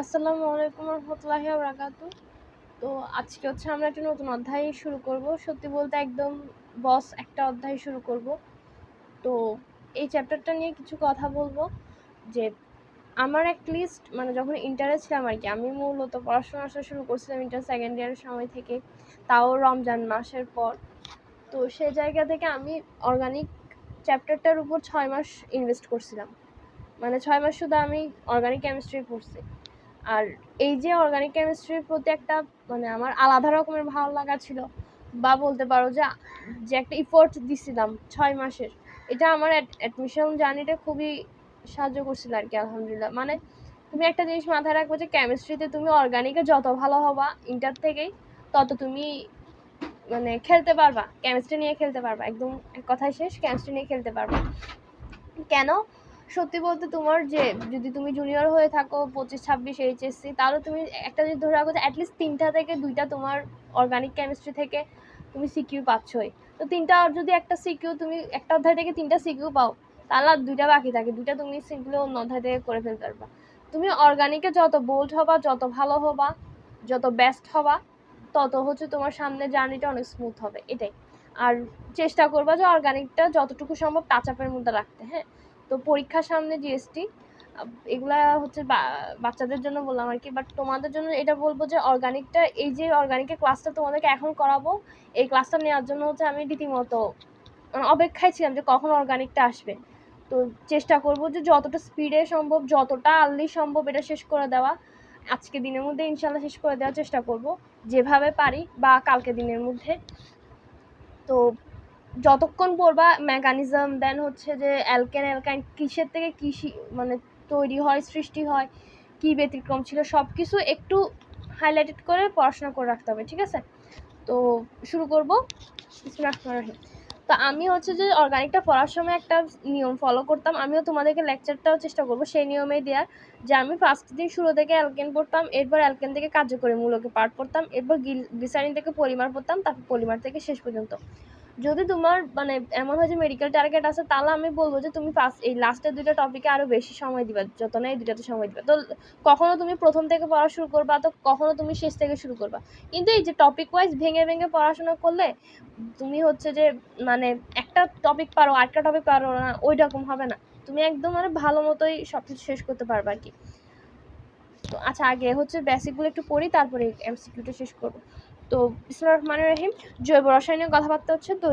আসসালামু আলাইকুম রহমতুল্লাহি ওয়া বারাকাতুহু। তো আজকে হচ্ছে আমরা একটা নতুন অধ্যায় শুরু করব। সত্যি বলতে একদম বস একটা অধ্যায় শুরু করব। তো এই চ্যাপ্টারটা নিয়ে কিছু কথা বলবো যে আমার লিস্ট মানে যখন ইন্টারে ছিলাম আর কি, আমি মূলত পড়াশোনা শুরু করছিলাম ইন্টার সেকেন্ড ইয়ারের সময় থেকে, তাও রমজান মাসের পর। তো সেই জায়গা থেকে আমি অর্গানিক চ্যাপ্টারটার উপর 6 মাস ইনভেস্ট করছিলাম। মানে 6 মাস শুধু আমি অর্গানিক কেমিস্ট্রি পড়ছি। আর এই যে অর্গানিক কেমিস্ট্রির প্রতি একটা মানে আমার আলাদা রকমের ভালো লাগা ছিল, বা বলতে পারো যে যে একটা ইফোর্ট দিছিলাম 6 মাসের, এটা আমার অ্যাডমিশন জার্নিটা খুবই সাহায্য করছিল আর কি। আলহামদুলিল্লাহ। মানে তুমি একটা জিনিস মাথায় রাখবে যে কেমিস্ট্রিতে তুমি অর্গানিকে যত ভালো হবা ইন্টার থেকেই, তত তুমি মানে খেলতে পারবা, কেমিস্ট্রি নিয়ে খেলতে পারবা, একদম এক কথায় শেষ, কেমিস্ট্রি নিয়ে খেলতে পারবা। কেন? সত্যি বলতে তোমার যে যদি তুমি জুনিয়র হয়ে থাকো 25-26 এইচএসসি, তাহলে তুমি একটা জিনিস ধরে রাখো যে অ্যাটলিস্ট 3টা থেকে 2টা তোমার অর্গানিক কেমিস্ট্রি থেকে তুমি সিকিউ পাচ্ছই। তো 3টা, আর যদি একটা সিকিউ তুমি একটা অধ্যায় থেকে 3টা সিকিউ পাও, তাহলে আর 2টা বাকি থাকে, 2টা তুমি সিম্পলি অন্য অধ্যায় থেকে করে ফেলতে পারবা। তুমি অর্গানিকে যত বোল্ড হবা, যত ভালো হবা, যত বেস্ট হবা, তত হচ্ছে তোমার সামনে জার্নিটা অনেক স্মুথ হবে, এটাই। আর চেষ্টা করবা যে অর্গানিকটা যতটুকু সম্ভব টাচ আপের মধ্যে রাখতে। হ্যাঁ, তো পরীক্ষার সামনে জিএসটি এগুলা হচ্ছে বাচ্চাদের জন্য বললাম আর কি, বাট তোমাদের জন্য এটা বলবো যে অর্গানিকটা, এই যে অর্গানিকের ক্লাসটা তোমাদেরকে এখন করাবো, এই ক্লাসটা নেওয়ার জন্য হচ্ছে আমি রীতিমতো মানে অপেক্ষায় ছিলাম যে কখন অর্গানিকটা আসবে। তো চেষ্টা করবো যে যতটা স্পিডে সম্ভব, যতটা আর্লি সম্ভব এটা শেষ করে দেওয়া। আজকে দিনের মধ্যে ইনশাল্লাহ শেষ করে দেওয়ার চেষ্টা করব যেভাবে পারি, বা কালকে দিনের মধ্যে। তো যতক্ষণ পড়বা মেকানিজম, দেন হচ্ছে যে অ্যালকাইন কিসের থেকে কি মানে তৈরি হয়, সৃষ্টি হয়, কি ব্যতিক্রম ছিল, সব কিছু একটু হাইলাইটেড করে পড়াশোনা করে রাখতে হবে, ঠিক আছে? তো শুরু করব। বিসমিল্লাহির রহমানির রহিম। তো আমি হচ্ছে যে অর্গানিকটা পড়ার সময় একটা নিয়ম ফলো করতাম, আমিও তোমাদেরকে লেকচারটাও চেষ্টা করব সেই নিয়মেই দেওয়ার। যে আমি ফার্স্ট দিন শুরু থেকে অ্যালকেন পড়তাম, এরপর অ্যালকেন থেকে কার্যকরী মূলকে পার্ট পড়তাম, এরপর গ্লিসারিন থেকে পলিমার পড়তাম, তারপর পলিমার থেকে শেষ পর্যন্ত। যদি তোমার মানে এমন হয় যে মেডিকেল টার্গেট আছে, তাহলে আমি বলবো যে তুমি ফার্স্ট এই লাস্টের 2টা টপিকে আরো বেশি সময় দিবা, যত না এই 2টাতে সময় দিবা। তো কখনো তুমি প্রথম থেকে পড়া শুরু করবা, তো কখনো তুমি শেষ থেকে শুরু করবা। কিন্তু এই যে টপিক ওয়াইজ ভেঙে ভেঙে পড়াশোনা করলে তুমি হচ্ছে যে মানে একটা টপিক পারো আরেকটা টপিক পারো না, ওই রকম হবে না। তুমি একদম মানে ভালো মতোই সবকিছু শেষ করতে পারবা আর কি। তো আচ্ছা, আগে হচ্ছে বেসিকগুলো একটু পড়ি, তারপরে এমসিকিউটা শেষ করবো। তো বিসমিল্লাহির রহমানির রহিম। জৈব রসায়নের কথাবার্তা হচ্ছে, তো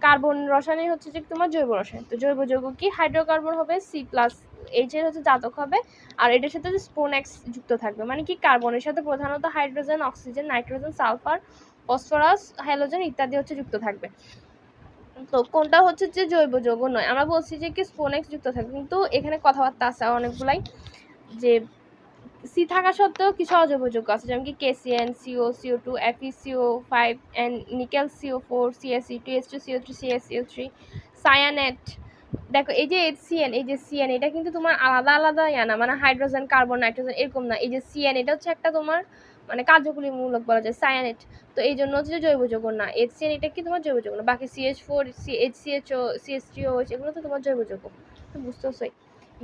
কার্বন রসায়নে হচ্ছে যে তোমার জৈব রসায়ন। তো জৈব যৌগ কি? হাইড্রোকার্বন হবে C+H এর হচ্ছে জাতক হবে, আর এটার সাথে স্পোনেক্স যুক্ত থাকবে। মানে কি, কার্বনের সাথে প্রধানত hydrogen, oxygen, nitrogen, sulphur, phosphorus, halogen ইত্যাদি হচ্ছে যুক্ত থাকবে। তো কোনটা হচ্ছে যে জৈব যৌগ নয়, আমরা বলছি যে কি স্পোনেক্স যুক্ত থাকবে, কিন্তু এখানে কথাবার্তা আছে অনেকগুলাই, যে সি থাকা সত্ত্বেও কিছু অজৈব যৌগ আছে, যেমন কি KCN, CO, CO2, FeCO5, and nickel CO4, CSE2, H2, CO3, CaCO3, cyanate. দেখো এই যে HCN, এই যে CN, এটা কিন্তু তোমার আলাদা আলাদা না, মানে হাইড্রোজেন, কার্বন, নাইট্রোজেন এরকম না। এই যে CN, এটা হচ্ছে একটা তোমার মানে কার্যকরী মূলক বলা যায়, সায়ানেট। তো এই জন্য হচ্ছে জৈব যৌগ না। HCN এটা কি তোমার জৈব যৌগ না। বাকি CH4, HCHO, CH3OH এগুলো তো তোমার জৈব যৌগ, বুঝতেছই।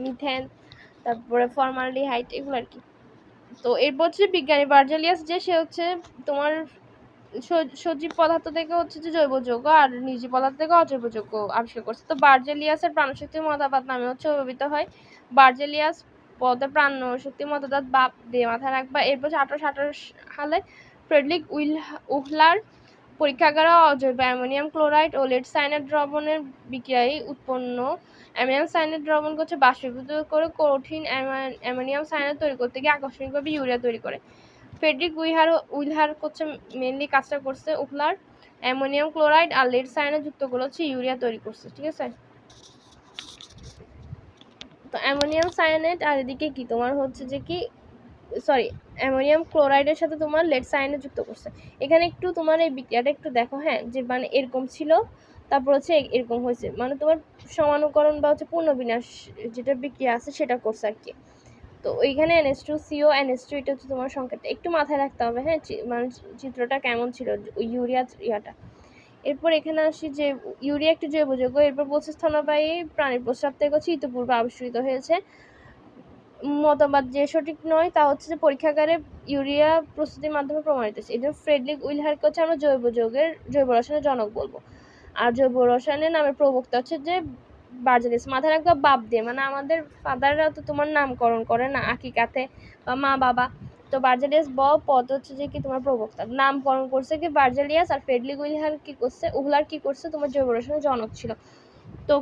মিথেন, তারপরে ফর্মালডিহাইড, এগুলো আর কি। তো এরপর হচ্ছে বিজ্ঞানী বার্জেলিয়াস, যে সে হচ্ছে তোমার সজীব পদার্থ থেকে হচ্ছে যে জৈব যৌগ আর নির্জীব পদার্থ থেকে অজৈব যৌগ আবিষ্কার করছে। তো বার্জেলিয়াসের প্রাণশক্তি মতবাদ নামে হচ্ছে অভিহিত হয়। বার্জেলিয়াস পদে প্রাণশক্তি মতবাদ বাপ দিয়ে মাথায় রাখবা। এরপর 1828 সালে ফ্রেডরিক উহলার পরীক্ষাগারে অজৈব অ্যামোনিয়াম ক্লোরাইড ও লেড সায়ানাইড দ্রবণের বিক্রিয়ায় উৎপন্ন অ্যামোনিয়াম সায়ানাইড দ্রবণকে হচ্ছে বাষ্পীভূত করে কঠিন অ্যামোনিয়াম সায়ানাইড তৈরি করতে গিয়ে আকস্মিকভাবে ইউরিয়া তৈরি করে। ফ্রেডরিক উইলহার হচ্ছে মেনলি কাজটা করছে। উহলার অ্যামোনিয়াম ক্লোরাইড আর লেড সায়ানাইড যুক্ত করে হচ্ছে ইউরিয়া তৈরি করছে, ঠিক আছে? তো অ্যামোনিয়াম সায়ানাইড আর এদিকে কি তোমার হচ্ছে যে কি সরি অ্যামোনিয়াম ক্লোরাইডের সাথে তোমার লেড সায়ানাইড যুক্ত করছে। এখানে একটু তোমার এই বিক্রিয়াটা একটু দেখো, হ্যাঁ, যে মানে এরকম ছিল, তারপর হচ্ছে এরকম হয়েছে, মানে তোমার সমানুকরণ বা হচ্ছে পূর্ণবিন্যাস যেটা বিক্রিয়া আছে সেটা করছে আর কি। তো ওইখানে NH2CO NH2, এটা হচ্ছে তোমার সংকেতটা একটু মাথায় রাখতে হবে, হ্যাঁ, মানে চিত্রটা কেমন ছিল ইউরিয়া ইয়াটা। এরপর এখানে আসি যে ইউরিয়া একটি জৈব যৌগ। এরপর বলছে স্তন্যপায়ী প্রাণীর প্রস্রাব থেকে হচ্ছে ইতপূর্বে আবিষ্কৃত হয়েছে। মতবাদ যে সঠিক নয় তা হচ্ছে যে পরীক্ষাগারে ইউরিয়া প্রস্তুতির মাধ্যমে প্রমাণিত হয়েছে। এই জন্য ফ্রেডরিক উইলহারকে হচ্ছে আমরা জৈব রসায়নের জনক বলবো। আর জৈব রসায়নের নামের প্রবক্তা হচ্ছে যে বার্জেলিয়াস। মাথায় রাখবা বাপ দিয়ে, মানে আমাদের ফাদাররা তো তোমার নামকরণ করে না আকিকাতে বা মা বাবা, তো বার্জেলিয়াস পদ হচ্ছে যে কি তোমার প্রবক্তা, নামকরণ করছে কি বার্জেলিয়াস। আর ফ্রেডরিক উইলহার কি করছে তোমার জৈব রসায়নের জনক ছিল। তো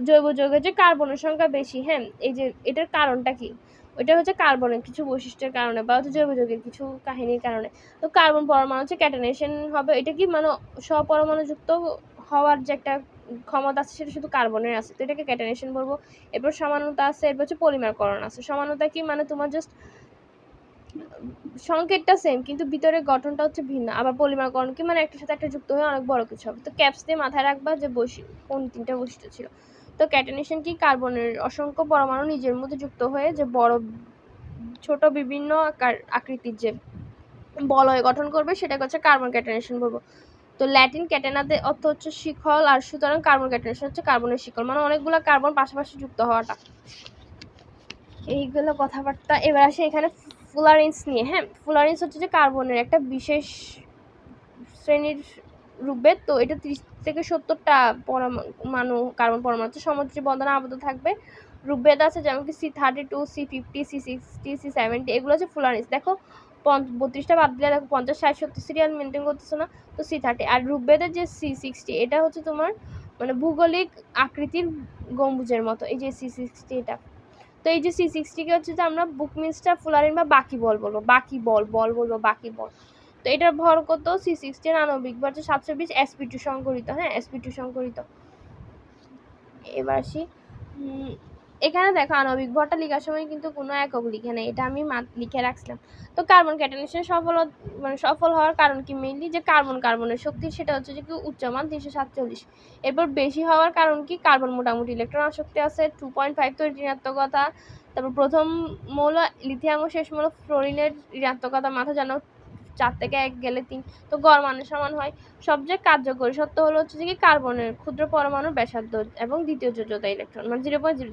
জৈব যৌগের যে কার্বনের সংখ্যা বেশি, হ্যাঁ, এই যে এটার কারণটা কি, ওইটা হচ্ছে কার্বনের কিছু বৈশিষ্ট্যের কারণে বা হচ্ছে জৈব যৌগের কিছু কাহিনীর কারণে। তো কার্বন পরমাণু হচ্ছে ক্যাটানেশন হবে, এটা কি মানে স্বপরমাণুযুক্ত হওয়ার যে একটা ক্ষমতা আছে সেটা শুধু কার্বনের আছে, তো এটাকে ক্যাটানেশন বলবো। এরপর সমানতা আছে, এরপর হচ্ছে পলিমারকরণ আছে। সমানতা কি মানে তোমার জাস্ট সংকেতটা সেম কিন্তু ভিতরে গঠনটা হচ্ছে ভিন্ন। আবার পলিমারকরণ কি মানে একটার সাথে একটা যুক্ত হয়ে অনেক বড় কিছু হবে। তো ক্যাপস দিয়ে মাথায় রাখবা যে কোন তিনটা বৈশিষ্ট্য ছিল। তো ক্যাটানেশন কি কার্বনের অসংখ্য পরমাণু নিজের মধ্যে যুক্ত হয়ে যে বড় ছোট বিভিন্ন আকৃতির যে বলয় গঠন করবে সেটাকে হচ্ছে কার্বন ক্যাটানেশন বলবো। তো ল্যাটিন ক্যাটেনাতে অর্থ হচ্ছে শিকল, আর সুতরাং কার্বন ক্যাটানেশন হচ্ছে কার্বনের শিকল, মানে অনেকগুলো কার্বন পাশাপাশি যুক্ত হওয়াটা। এইগুলো কথাবার্তা। এবার আসে এখানে ফুলারেন্স নিয়ে। হ্যাঁ, ফুলারেন্স হচ্ছে যে কার্বনের একটা বিশেষ শ্রেণীর রূপভেদ। তো এটা 30 থেকে 70টা পরমাণু কার্বন পরমাণু হচ্ছে সমুদ্রী বন্ধনে আবদ্ধ থাকবে। রূপভেদ আছে যেমন কি C32, C50, C60, C70, এগুলো হচ্ছে ফুলারেন্স। দেখো 32টা বাদ দিলে দেখো 50, 60, 70 সিরিয়াল মেনটেন করতেছে না, তো C30। আর রূপভেদের যে C60 এটা হচ্ছে তোমার মানে ভৌগোলিক আকৃতির গম্বুজের মতো, এই যে C60 এটা। তো এই যে C60 কে হচ্ছে যে আমরা বুকমিনস্টার ফুলারিন বা বাকি বল বলবো, বাকি বল। তো এটার ভর কত, C60 এর আণবিক ভর হচ্ছে 720 sp2 সংকরিত। হ্যাঁ, sp2 সংকরিত। এবার আসি এখানে দেখো আণবিক ভরটা লেখার সময় কিন্তু কোনো একক লিখে নেই, এটা আমি লিখে রাখছিলাম। তো কার্বন ক্যাটানেশন সফল হওয়ার কারণ কি, মেইনলি যে কার্বনের শক্তি সেটা হচ্ছে যে কি উচ্চমান 347। এরপর বেশি হওয়ার কারণ কি, কার্বন মোটামুটি ইলেকট্রন আসক্তি আছে 2.5 তো ঋণাত্মকতা। তারপর প্রথম মৌল লিথিয়াম ও শেষ মৌল ফ্লোরিনের ঋণাত্মকতা মাথা যেন 4 থেকে 1 গেলে 3, তো গড় মানের সমান হয়। সবচেয়ে কার্যকরী সত্য হলো হচ্ছে যে কি কার্বনের ক্ষুদ্র পরমাণুর ব্যাসার্ধ এবং দ্বিতীয় যোজ্যতা ইলেকট্রন মানে 0.0,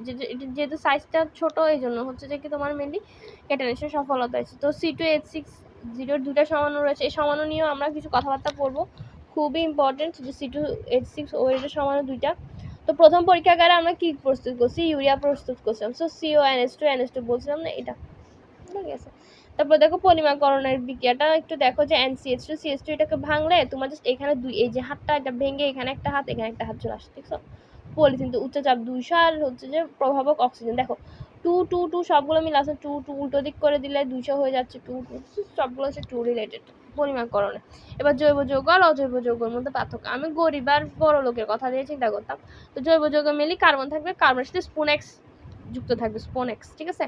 যেহেতু সাইজটা ছোট এই জন্য হচ্ছে যে কি তোমার মেনলি ক্যাটানেশন সফলতা হয়েছে। তো C2H60 দুটা সমাণু রয়েছে, এই সমাণু নিয়েও আমরা কিছু কথাবার্তা বলবো, খুবই ইম্পর্টেন্ট যে C2H6 ও এর সমাণু দুইটা। তো প্রথম পরীক্ষাগারে আমরা কি প্রস্তুত করছি, ইউরিয়া প্রস্তুত করছিলাম। সো CONH2 বলছিলাম না, এটা ঠিক আছে। তারপর দেখো পলিমারকরণের বিক্রিয়াটা একটু দেখো যে NCH2 এটাকে ভাঙলে তোমার জাস্ট এখানে এই যে হাতটা এটা ভেঙে এখানে একটা হাত এখানে একটা হাত চলে আসছে, দেখছো। পলিথিন উচ্চ চাপ 200 আর হচ্ছে যে প্রভাবক অক্সিজেন দেখো 2 সবগুলো মিলে আছে 2 উল্টো দিক করে দিলে 200 হয়ে যাচ্ছে 2 সবগুলো হচ্ছে 2 রিলেটেড পরিমাপকরণে। এবার জৈব যৌগ আর অজৈব যৌগের মধ্যে পার্থক্য। আমি গরিব আর বড় লোকের কথা দিয়ে চিন্তা করতাম। তো জৈব যৌগ মিলি কার্বন থাকবে, কার্বনের সাথে স্পোনেক্স যুক্ত থাকবে, স্পোনেক্স ঠিক আছে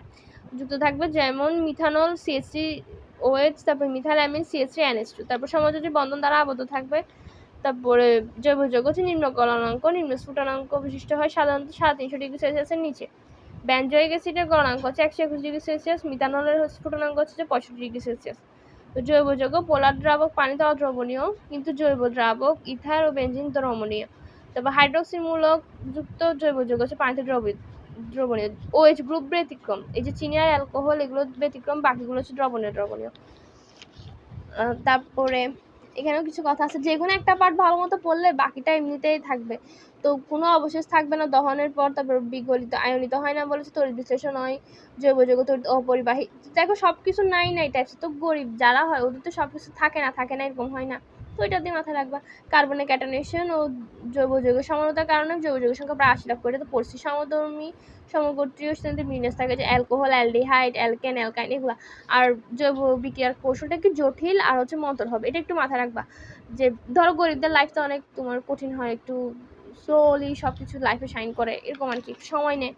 যুক্ত থাকবে, যেমন মিথানল CH3OH, তারপর মিথাইলামিন CH3NH2। তারপর সমযোজী বন্ধন দ্বারা আবদ্ধ থাকবে। তারপরে জৈব যৌগ হচ্ছে নিম্ন গলনাঙ্ক নিম্ন স্ফুটনাঙ্ক বিশিষ্ট হয়, সাধারণত 350 ডিগ্রি সেলসিয়াসের নিচে। বেনজোইক অ্যাসিডের গলনাঙ্ক হচ্ছে 121 ডিগ্রি সেলসিয়াস, মিথানলের স্ফুটনাঙ্ক হচ্ছে 65 ডিগ্রি সেলসিয়াস। তো জৈব যৌগ পোলার দ্রাবক পানিতে অদ্রবণীয়, কিন্তু জৈব দ্রাবক ইথার ও বেনজিন দ্রবণীয়। তারপর হাইড্রোক্সি মূলক যুক্ত জৈব যৌগ হচ্ছে পানিতে দ্রবণীয়। OH গ্রুপ ব্যতিক্রম, এই যে চিনি আর অ্যালকোহল এগুলো ব্যতিক্রম, বাকিগুলো হচ্ছে দ্রবণীয়। তারপরে এখানেও কিছু কথা আছে, যে কোনো একটা পার্ট ভালো মতো পড়লে বাকিটা এমনিতেই থাকবে, তো কোনো অবশেষ থাকবে না দহনের পর। তারপর বিগলিত আয়নিত হয় না বলেছে, তড়িৎ বিশ্লেষণ হয়, জৈব যৌগ তড়িৎ অপরিবাহী। দেখো সবকিছু নাই টাইপস, তো গরিব যারা হয় ওদের তো সবকিছু থাকে না এরকম হয় না, তো এটা দিয়ে মাথায় রাখবা। কার্বনের ক্যাটানেশন ও জৈব যৌগের সমানতার কারণে জৈব যৌগের সংখ্যা প্রায় 80 লাখ করে। তো পড়ছি সমধর্মী সমগোত্রীয় শ্রেণীতে বিন্যাস থাকে, যে অ্যালকোহল, অ্যালডিহাইড, অ্যালকেন, অ্যালকাইন এগুলো। আর জৈব বিক্রিয়ার কৌশলটা একটু জটিল আর হচ্ছে মন্থর হবে, এটা একটু মাথায় রাখবা। যে ধরো গরিবদের লাইফটা অনেক তোমার কঠিন হয়, একটু স্লোলি সবকিছু লাইফে শাইন করে এরকম আর কি, সময় নেয়।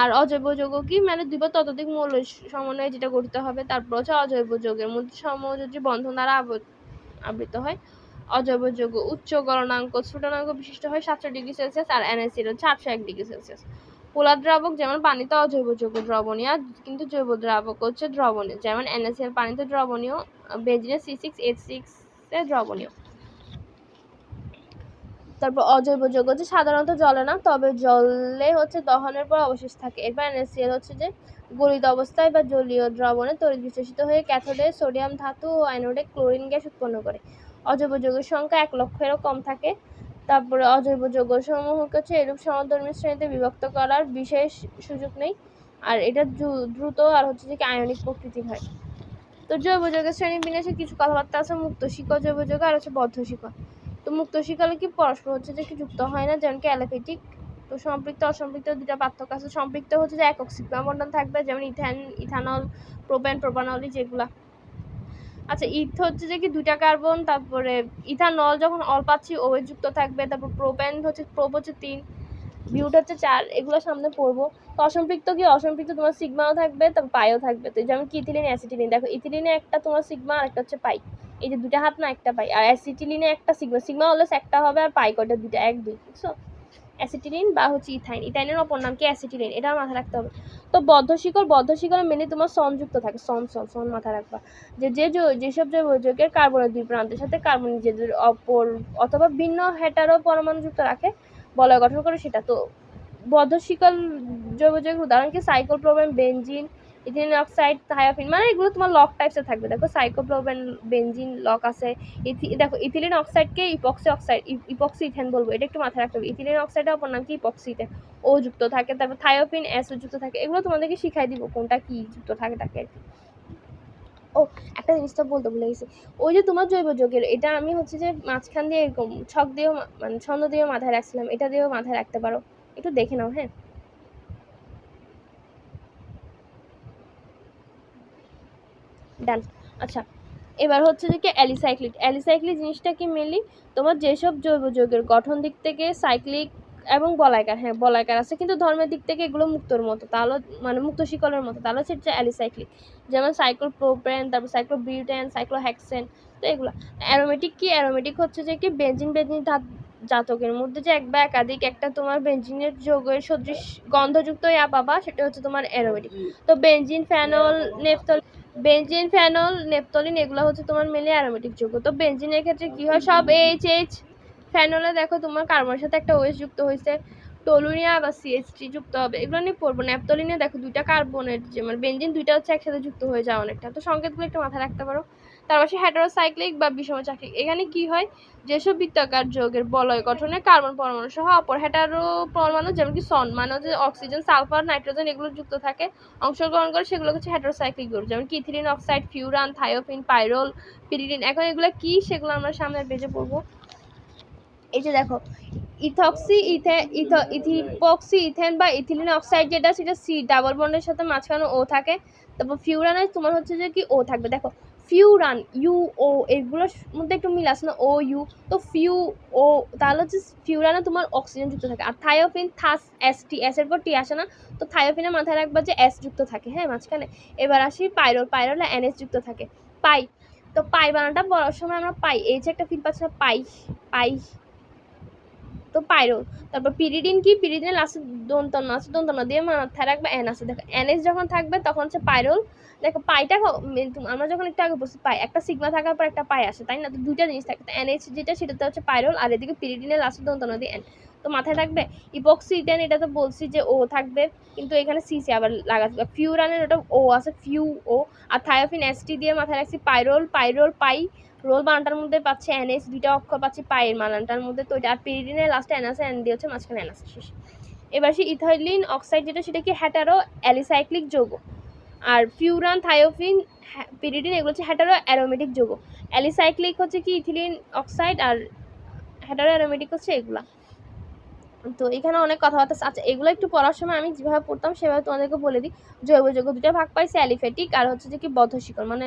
আর অজৈব যৌগ কি মানে দুই বা ততোধিক মৌল সমন্বয়ে যেটা গঠিত হবে। তারপর হচ্ছে অজৈব যৌগের মধ্যে সমযোজী বন্ধন দ্বারা আবৃত হয়। অজৈব যৌগ উচ্চ গলনাঙ্ক স্ফুটনাঙ্ক বিশিষ্ট হয় 700 ডিগ্রি সেলসিয়াস, আর NaCl হচ্ছে 801 ডিগ্রি সেলসিয়াস। পোলার দ্রাবক যেমন পানিতে অজৈব যৌগ দ্রবণীয়, কিন্তু জৈব দ্রাবক হচ্ছে দ্রবণীয়, যেমন NaCl পানিতে দ্রবণীয়, বেঞ্জিনের C6H6 এ দ্রবণীয়। তারপর অজৈব যৌগ হচ্ছে সাধারণত জ্বলে না, তবে জলে হচ্ছে দহনের পর অবশেষ থাকে। এরপর NaCl হচ্ছে যে গলিত অবস্থায় বা জলীয় দ্রবণে তড়িৎ বিশ্লেষিত হয়ে ক্যাথোডে সোডিয়াম ধাতু ও অ্যানোডে ক্লোরিন গ্যাস উৎপন্ন করে। অজৈব যৌগের সংখ্যা 1 লক্ষেরও কম থাকে। তারপরে অজৈব যৌগসমূহকে হচ্ছে এরূপ সমধর্মী শ্রেণীতে বিভক্ত করার বিশেষ সুযোগ নেই, আর এটা দ্রুত আর হচ্ছে যে আয়নিক প্রকৃতির হয়। তো জৈব যৌগের শ্রেণী বিন্যাসে কিছু কথাবার্তা আছে। মুক্ত শিকড় জৈব যৌগ আর হচ্ছে বদ্ধ শিকড়। তো মুক্ত শিকড়ে কি পরস্পর হচ্ছে যে কি যুক্ত হয় না, যেমন কি অ্যালোফেটিক। তো সম্পৃক্ত অসম্পৃক্ত দুটা পার্থক্য আছে। সম্পৃক্ত হচ্ছে যে একক সিগমা বন্ধন থাকবে, যেমন ইথানল, প্রোপেন, প্রোপানল যেগুলা। আচ্ছা, ইথ হচ্ছে যে কি দুইটা কার্বন, তারপরে ইথানল যখন অল্প আছে OH যুক্ত থাকবে, তারপর প্রোপেন হচ্ছে প্রোপ হচ্ছে 3, বিউট হচ্ছে 4, এগুলো সামনে পড়বো। তো অসম্পৃক্ত কি, অসম্পৃক্ত তোমার সিগমাও থাকবে, তারপর পাইও থাকবে। তো যেমন কি ইথিলিন অ্যাসিটিলিন, দেখো ইথিলিনে একটা তোমার সিগমা আর একটা হচ্ছে পাই, এই যে দুইটা হাত না একটা পাই, আর অ্যাসিটিলিনে একটা সিগমা, সিগমা অলওয়েজ একটা হবে, আর পাই কয়টা দুইটা, 1 2, বুঝছো? অ্যাসিটিলিন বা হচ্ছে ইথাইন, ইথাইনের অপর নাম কি অ্যাসিটিলিন, এটা মাথায় রাখতে হবে। তো বদ্ধ শিকড় মেনে তোমার সন যুক্ত থাকে, সন মাথায় রাখবা, যেসব জৈব যৌগের কার্বনের দুই প্রান্তের সাথে কার্বন নিজেদের অপর অথবা ভিন্ন হেটারো পরমাণু যুক্ত রাখে, বলয় গঠন করে সেটা। তো বদ্ধ শিকল জৈব যৌগের উদাহরণ কি cyclopropane, benzene, ethylene oxide, thiophene, মানে এগুলো তোমার লক টাইপসের থাকবে। দেখো সাইক্লোপ্রোপেন, বেনজিন লক আছে। দেখো ইথিলিন অক্সাইডকে ইপক্সি অক্সাইড, ইপক্সি ইথেন বলবো, এটা একটু মাথায় রাখতে হবে। ইথিলিন অক্সাইডের অপর নাম কি ইপক্সি ইথেন, ও যুক্ত থাকে। তারপর থায়োফিন SO যুক্ত থাকে। এগুলো তোমাদেরকে শিখাই দিব কোনটা কি যুক্ত থাকে তাকে আর কি। ও একটা জিনিস তো বলতে ভুলে গেছি, ওই যে তোমার জৈব যৌগের, এটা আমি হচ্ছে যে মাঝখান দিয়ে এরকম ছক দিয়েও মানে ছন্দ দিয়েও মাথায় রাখছিলাম, এটা দিয়েও মাথায় রাখতে পারো, একটু দেখে নাও। হ্যাঁ, ডান। আচ্ছা, এবার হচ্ছে যে কি অ্যালিসাইক্লিক জিনিসটা কি মেনলি তোমার যেসব জৈব যৌগের গঠন দিক থেকে সাইক্লিক এবং বলাইকার, হ্যাঁ বলাইকার আছে, কিন্তু ধর্মের দিক থেকে এগুলো মুক্তর মতো, তাহলে মানে মুক্ত শিকলের মতো, তাহলে হচ্ছে অ্যালিসাইক্লিক। যেমন সাইক্লোপ্রোপেন, তারপর সাইক্লোবিউটেন, সাইক্লোহেক্সেন। তো এগুলো অ্যারোমেটিক কি, অ্যারোমেটিক হচ্ছে যে কি বেনজিন জাতকের মধ্যে যে এক বা একাধিক একটা তোমার বেনজিনের যৌগের সদৃশ গন্ধযুক্ত ইয়া পাবা, সেটা হচ্ছে তোমার অ্যারোমেটিক। তো benzene, phenol, benzene, phenol, naphthalene এগুলো হচ্ছে তোমার মেনলি অ্যারোমেটিক যৌগ। তো বেনজিনের ক্ষেত্রে কি হয়, সব এইচ, ফেনলে দেখো তোমার কার্বনের সাথে একটা OH যুক্ত হয়েছে, টলুরিয়া বা CH3 যুক্ত হবে, এগুলো নিয়ে পড়বো। নেপথলিনে দেখো দুইটা কার্বনের যে মানে বেনজিন দুইটা হচ্ছে একসাথে যুক্ত হয়ে যায় অনেকটা, তো সংকেতগুলো একটু মাথায় রাখতে পারো। তারপর হেটারোসাইক্লিক বা বিষম চাক্লিক, এখানে কি হয়, যেসব বৃত্তাকার যৌগের বলয় গঠনে কার্বন পরমাণু সহ অপর হেটারো পরমাণু, যেমন কি সন মানে হচ্ছে অক্সিজেন, সালফার, নাইট্রোজেন এগুলো যুক্ত থাকে, অংশগ্রহণ করে, সেগুলো হচ্ছে হেটারোসাইক্লিক গ্রুপ, যেমন কি ethylene oxide, furan, thiophene, pyrrole, pyridine. এখন এগুলো কি সেগুলো আমরা সামনের পেজে পড়বো। এই যে দেখো ইথিপক্সি ইথেন বা ইথিলিন অক্সাইড যেটা, সেটা C ডাবল বন্ডের সাথে মাঝখানে O থাকে। তারপর ফিউরানে তোমার হচ্ছে যে কি O থাকবে, দেখো ফিউরান UO এগুলোর মধ্যে একটু মিল আছে না, OU, তো FiO, তাহলে হচ্ছে ফিউরানে তোমার অক্সিজেন যুক্ত থাকে। আর থায়োফিন ST, S এর পর T আসে না, তো থায়োফিনে মাথায় রাখবা যে S যুক্ত থাকে, হ্যাঁ মাঝখানে। এবার আসি পাইরোলে NH যুক্ত থাকে। পাই, তো পাই বানানটা বলার সময় আমরা পাই, এই যে একটা ফিল পাচ্ছি না, পাই, তো পাইরোল। তারপর পিরিডিন কি, পিরিডিনের লাস্টে দন্তন্য আছে, দন্তন্য দিয়ে মাথায় রাখবে N আছে। দেখো NH যখন থাকবে তখন হচ্ছে পাইরোল। দেখো পাইটা আমরা যখন একটু আগে বলছি পাই, একটা সিগমা থাকার পর একটা পাই আসে, তাই না? তো দুইটা জিনিস থাকে, তো NH যেটা সেটাতে হচ্ছে পাইরোল, আর এদিকে পিরিডিনের লাস্টে দন্তন্য দিয়ে N। তো মাথায় রাখবে ইপক্সি ইথেন, এটা তো বলছি যে O থাকবে, কিন্তু এখানে CC আবার লাগাতে। ফিউরানের ওটা O আছে, FiO। আর থায়োফিন ST দিয়ে মাথায় রাখছি পাইরোল, পাই রোল বানানটার মধ্যে পাচ্ছি NH, দুইটা অক্ষর পাচ্ছি পায়ের বানানটার মধ্যে, তো এটা। আর পিরিডিনের লাস্টে N আছে, N দিয়ে হচ্ছে মাঝখানে N আছে, শেষ। এবার সে ইথাইলিন অক্সাইড যেটা, সেটা কি হেটারো অ্যালিসাইক্লিক যৌগ। আর ফিউরান, থায়োফিন, পিরিডিন এগুলো হচ্ছে হেটারো অ্যারোমেটিক যৌগ। অ্যালিসাইক্লিক হচ্ছে কি ইথিলিন অক্সাইড, আর হেটারো অ্যারোমেটিক হচ্ছে এগুলা। তো এখানে অনেক কথাবার্তা আছে। আচ্ছা, এগুলো একটু পড়ার সময় আমি যেভাবে পড়তাম সেভাবে তোমাদেরকে বলে দিই। জৈব যৌগ দুটো ভাগ পাইছে, অ্যালিফেটিক আর হচ্ছে যে কি বদ্ধ শিকড়, মানে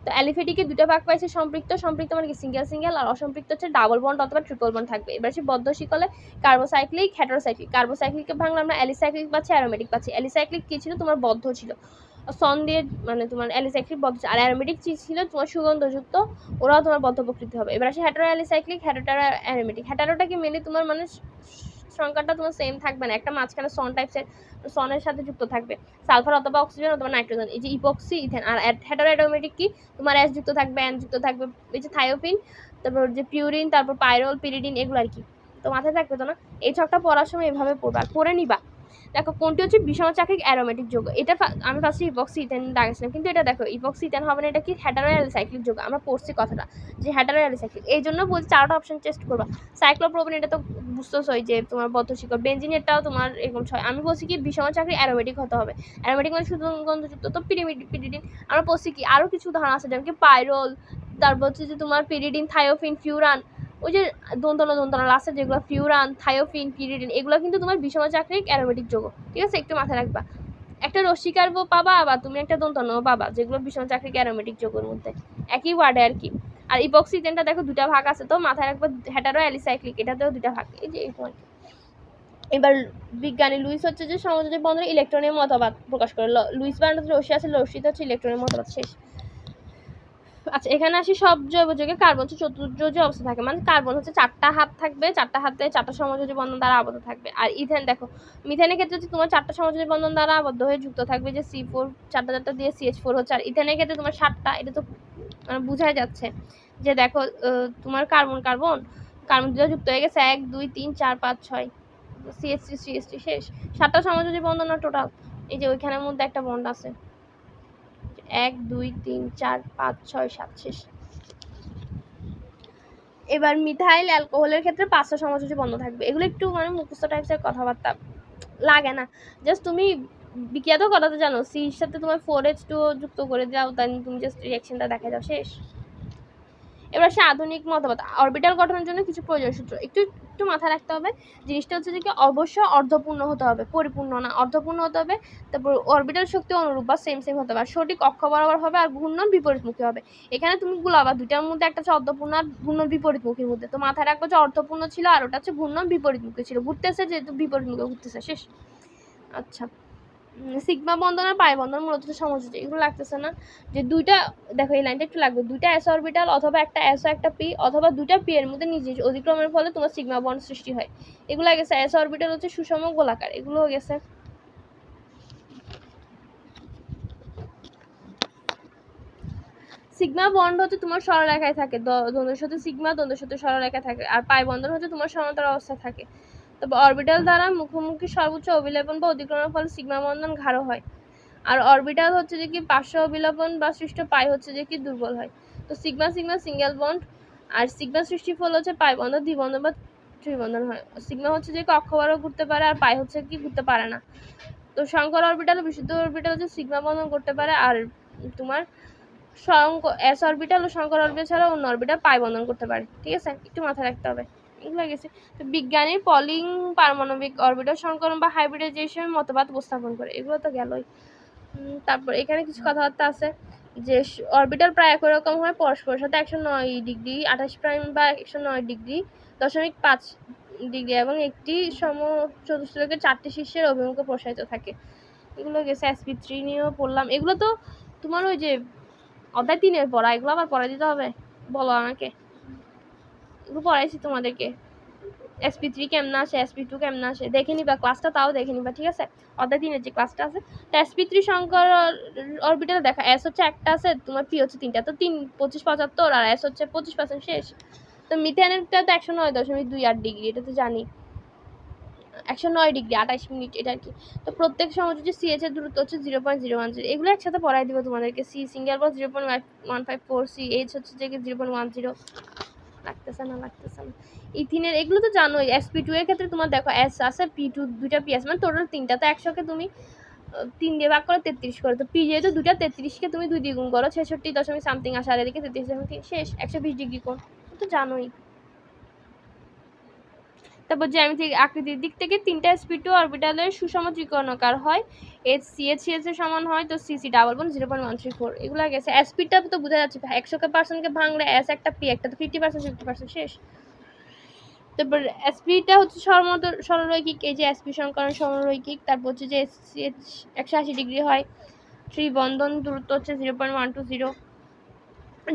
তো অ্যালিফেটিকে দুটো ভাগ পাইছে, সম্পৃক্ত মানে কি সিঙ্গেল, আর অসম্পৃক্ত হচ্ছে ডাবল বন্ড অথবা ট্রিপল বন্ড থাকবে। এবার সে বদ্ধ শিকলে কার্বোসাইক্লিক, কার্বোসাইক্লিককে ভাঙলে আমরা অ্যালিসাইক্লিক পাচ্ছি, অ্যারোমেটিক পাচ্ছি। অ্যালিসাইক্লিক কি ছিল, তোমার বদ্ধ ছিল, সন দিয়ে মানে তোমার অ্যালিসাইক্লিক বদ্ধ, আর অ্যারোমেটিক ছিল তোমার সুগন্ধযুক্ত, ওরাও তোমার বদ্ধ প্রকৃতি হবে। এবার আসে হেটারো অ্যালিসাইক্লিক, হেটারো অ্যারোমেটিক। হেটারোটা কি মেনলি তোমার মানে সংখ্যাটা তোমার সেম থাকবে না, একটা মাঝখানে সন টাইপসের সনের সাথে যুক্ত থাকবে, সালফার অথবা অক্সিজেন অথবা নাইট্রোজেন, এই যে ইপক্সি ইথেন। আর হেটারো অ্যারোমেটিক কি, তোমার S যুক্ত থাকবে, N যুক্ত থাকবে। এই যে থায়োফিন, তারপর যে পিউরিন, তারপর পাইরল, পিরিডিন, এগুলো আর কি। তো মাথায় থাকবে তো না? এই ছকটা পড়ার সময় এভাবে পড়বা, আর পড়ে নিবা। দেখো কোনটি হচ্ছে বিষমচাক্রিক অ্যারোমেটিক যৌগ। এটা আমি ফার্স্টে ইপক্সি ইথেন দাগেছিলাম, কিন্তু এটা দেখো ইপক্সি ইথেন হবে না, এটা কি হেটারো অ্যালিসাইক্লিক যৌগ। আমরা পড়ছি কথাটা যে হেটারো অ্যালিসাইক্লিক, এই জন্য বলছি 4টা অপশন টেস্ট করবা। সাইক্লোপ্রোপিন এটা তো বুঝতেছই যে তোমার বদ্ধশিকড়। বেনজিন এটাও তোমার এরকম 6। আমি বলছি কি বিষমচাক্রিক অ্যারোমেটিক হতে হবে। অ্যারোমেটিক মানে শুধু গন্ধযুক্ত। তো পিরিডিন আমরা বলছি কি আরও কিছু উদাহরণ আছে, যেমন কি পাইরল, তারপর হচ্ছে যে তোমার পিরিডিন, থায়োফিন, ফিউরান, ওই যে দন্তনা লাস্টে যেগুলো ফিউরান, থায়োফিন, পিরিডিন, এগুলো কিন্তু তোমার বিষমচাক্রিক অ্যারোমেটিক যৌগ। ঠিক আছে, একটু মাথায় রাখবা। একটা রশ্মিকার্ব পাবা, আবার তুমি একটা দন্তনাও পাবা, যেগুলো বিষমচাক্রিক অ্যারোমেটিক যৌগের মধ্যে একই ওয়ার্ডে আর কি। আর ইপক্সি ইথেনটা দেখো দুটা ভাগ আছে, তো মাথায় রাখবা হেটারো অ্যালিসাইক্লিক, এটাতেও দুটা ভাগ। এই যে এবার বিজ্ঞানী লুইস হচ্ছে যে সমযোজী বন্ধনে ইলেকট্রনের মতবাদ প্রকাশ করে। লুইস বার্নহার্ড রশ্মি আছে, রশ্মিতে হচ্ছে ইলেকট্রনের মতবাদ। শেষ। আচ্ছা, এখানে আসি সব জৈব যৌগে কার্বন হচ্ছে চতুর্যোজী অবস্থা থাকে, মানে কার্বন হচ্ছে 4টা হাত থাকবে, 4টা হাতে 4টা সমযোজী বন্ধন দ্বারা আবদ্ধ থাকবে। আর ইথেন দেখো, মিথেনের ক্ষেত্রে হচ্ছে তোমার 4টা সমযোজী বন্ধন দ্বারা আবদ্ধ হয়ে যুক্ত থাকবে, যে C4 4টা দিয়ে CH4 হচ্ছে। আর ইথেনের ক্ষেত্রে তোমার 7টা, এটা তো মানে বোঝাই যাচ্ছে যে দেখো তোমার কার্বন কার্বন কার্বন দুটো যুক্ত হয়ে গেছে, 1 2 3 4 5 6 CH3 CH3 শেষ। 7টা সমযোজী বন্ধন না টোটাল, এই যে ওইখানের মধ্যে একটা বন্ড আছে, 1 2 3 4 5 6 7 শেষ। এবার মিথাইল অ্যালকোহলের ক্ষেত্রে 5টা সমযোজী বন্ধন থাকবে। এগুলো একটু মানে মুখস্থ টাইপসের কথাবার্তা, লাগে না, জাস্ট তুমি বিক্রিয়া তো করাতে জানো, সির সাথে তোমার 4H2 যুক্ত করে দাও, তাই তুমি জাস্ট রিঅ্যাকশনটা দেখা দাও, শেষ। এবার আসে আধুনিক মতবাদ। অরবিটাল গঠনের জন্য কিছু প্রয়োজনীয় সূত্র একটু একটু মাথায় রাখতে হবে। জিনিসটা হচ্ছে যে কি অবশ্যই অর্ধপূর্ণ হতে হবে, পরিপূর্ণ না, অর্ধপূর্ণ হতে হবে। তারপর অরবিটাল শক্তি অনুরূপ বা সেম হতে হবে, আর সঠিক অক্ষ বরাবর হবে, আর ঘূর্ণন বিপরীতমুখী হবে। এখানে তুমি গুলাবা দুইটার মধ্যে, একটা হচ্ছে অর্ধপূর্ণ আর ঘূর্ণন বিপরীতমুখীর মধ্যে। তো মাথায় রাখবো যে অর্ধপূর্ণ ছিল, আর ওটা হচ্ছে ঘূর্ণন বিপরীতমুখী ছিল, ঘুরতেছে যেহেতু বিপরীতমুখে ঘুরতেছে, শেষ। আচ্ছা, সিগমা বন্ধন আর পাই বন্ধন মূলত সমযোজী, এগুলো লাগতেছে না। যে দুইটা দেখো, এই লাইনটা একটু লাগবে, দুইটা এস অরবিটাল অথবা একটা এস একটা পি, অথবা দুইটা পি এর মধ্যে নিজ অতিক্রমের ফলে তোমার সিগমা বন্ড সৃষ্টি হয়। এগুলো গেছে। এস অরবিটাল হচ্ছে সুষম গোলাকার, এগুলো গেছে। সিগমা বন্ড হচ্ছে তোমার সরলরেখায় থাকে, দ্বন্দ্বের সাথে সিগমা, দ্বন্দ্বের সাথে সরলরেখা থাকে। আর পাই বন্ধন হচ্ছে তোমার সমান্তরাল অবস্থা থাকে। তবে অরবিটাল দ্বারা মুখোমুখি সর্বোচ্চ অভিলেপন বা অতিক্রমের ফলে সিগমা বন্ধন গাঢ় হয়। আর অরবিটাল হচ্ছে যে কি পার্শ্ব অবিলম্বন বা সৃষ্ট পাই হচ্ছে যে কি দুর্বল হয়। তো সিগমা সিগমা সিঙ্গেল বন্ড, আর সিগমা সৃষ্টির ফল হচ্ছে পাই বন্ধন দ্বিবন্ধন বা ত্রিবন্ধন হয়। সিগমা হচ্ছে যে কি অক্ষবারও ঘুরতে পারে, আর পাই হচ্ছে কি ঘুরতে পারে না। তো সংকর অরবিটাল ও বিশুদ্ধ অরবিটাল হচ্ছে সিগমা বন্ধন করতে পারে, আর তোমার এস অরবিটাল ও সংকর অরবিটাল ছাড়া অন্য অরবিটাল পাই বন্ধন করতে পারে। ঠিক আছে, একটু মাথায় রাখতে হবে। এগুলো গেছে। তো বিজ্ঞানীর পলিং পারমাণবিক অরবিটাল সংকরণ বা হাইব্রিডাইজেশন মতবাদ উপস্থাপন করে, এগুলো তো গেলই। তারপর এখানে কিছু কথাবার্তা আছে যে অরবিটাল প্রায় একই রকম হয় পরস্পরের সাথে 109 ডিগ্রি 28 প্রাইম বা 109 ডিগ্রি 0.5 ডিগ্রি, এবং একটি সমচতুষ্ফলকের 4টি শীর্ষের অভিমুখে প্রসারিত থাকে। এগুলো গেছে। sp3 নিয়েও পড়লাম, এগুলো তো তোমার ওই যে অধ্যায় 3-এর পড়া, এগুলো আবার পড়া দিতে হবে? বলো আমাকে, এগুলো পড়াইছি তোমাদেরকে। sp3 কেমন আসে, sp2 কেমন আসে দেখে নিবা, ক্লাসটা তাও দেখে নিবা। ঠিক আছে, অধ্যায় 3-এর যে ক্লাসটা আছে। তো sp3 সংকর অরবিটাল দেখা, s হচ্ছে একটা আছে, তোমার p হচ্ছে 3টা, তো 3 25 75, আর s হচ্ছে 25%, শেষ। তো মিথেনেরটা তো 109.28 ডিগ্রি, এটা তো জানি, 109 ডিগ্রি 28 মিনিট, এটা আর কি। তো প্রত্যেক সমযোজী CH এর দূরত্ব হচ্ছে 0.010। এগুলো একসাথে পড়াই দিব তোমাদেরকে। C সিঙ্গেল বন্ড 0.154, CH হচ্ছে যে 0.10। লাগতেছে না। ইথিনের এগুলো তো জানোই। sp2 এর ক্ষেত্রে তোমার দেখো s আছে, p2 দুইটা p আছে, মানে টোটাল 3টা। তো 100-কে তুমি 3 দিয়ে ভাগ করে 33 করো। তো p যেহেতু দুইটা, 33-কে তুমি 2 দিয়ে গুণ করো, 66 দশমিক সামথিং আসে, আর এদিকে 33 শেষ। 120 ডিগ্রি কোণ, তো জানোই। তারপর জ্যামিতিক আকৃতির দিক থেকে 3টা sp2 অরবিটালের সুষম ত্রিকোণাকার হয়। CH এর সমান হয়, তো CC ডাবল বন্ড 0.134। এগুলো গেছে। sp-টা তো বোঝা যাচ্ছে, 100% ভাঙলে s একটা p একটা, তো 50% 50%, শেষ। তারপর sp-টা হচ্ছে সরলরৈখিক, এই যে sp সংকরণ সরলরৈখিক। তারপর হচ্ছে যে CH 180 ডিগ্রি হয়। ত্রিবন্ধন দূরত্ব হচ্ছে 0.120।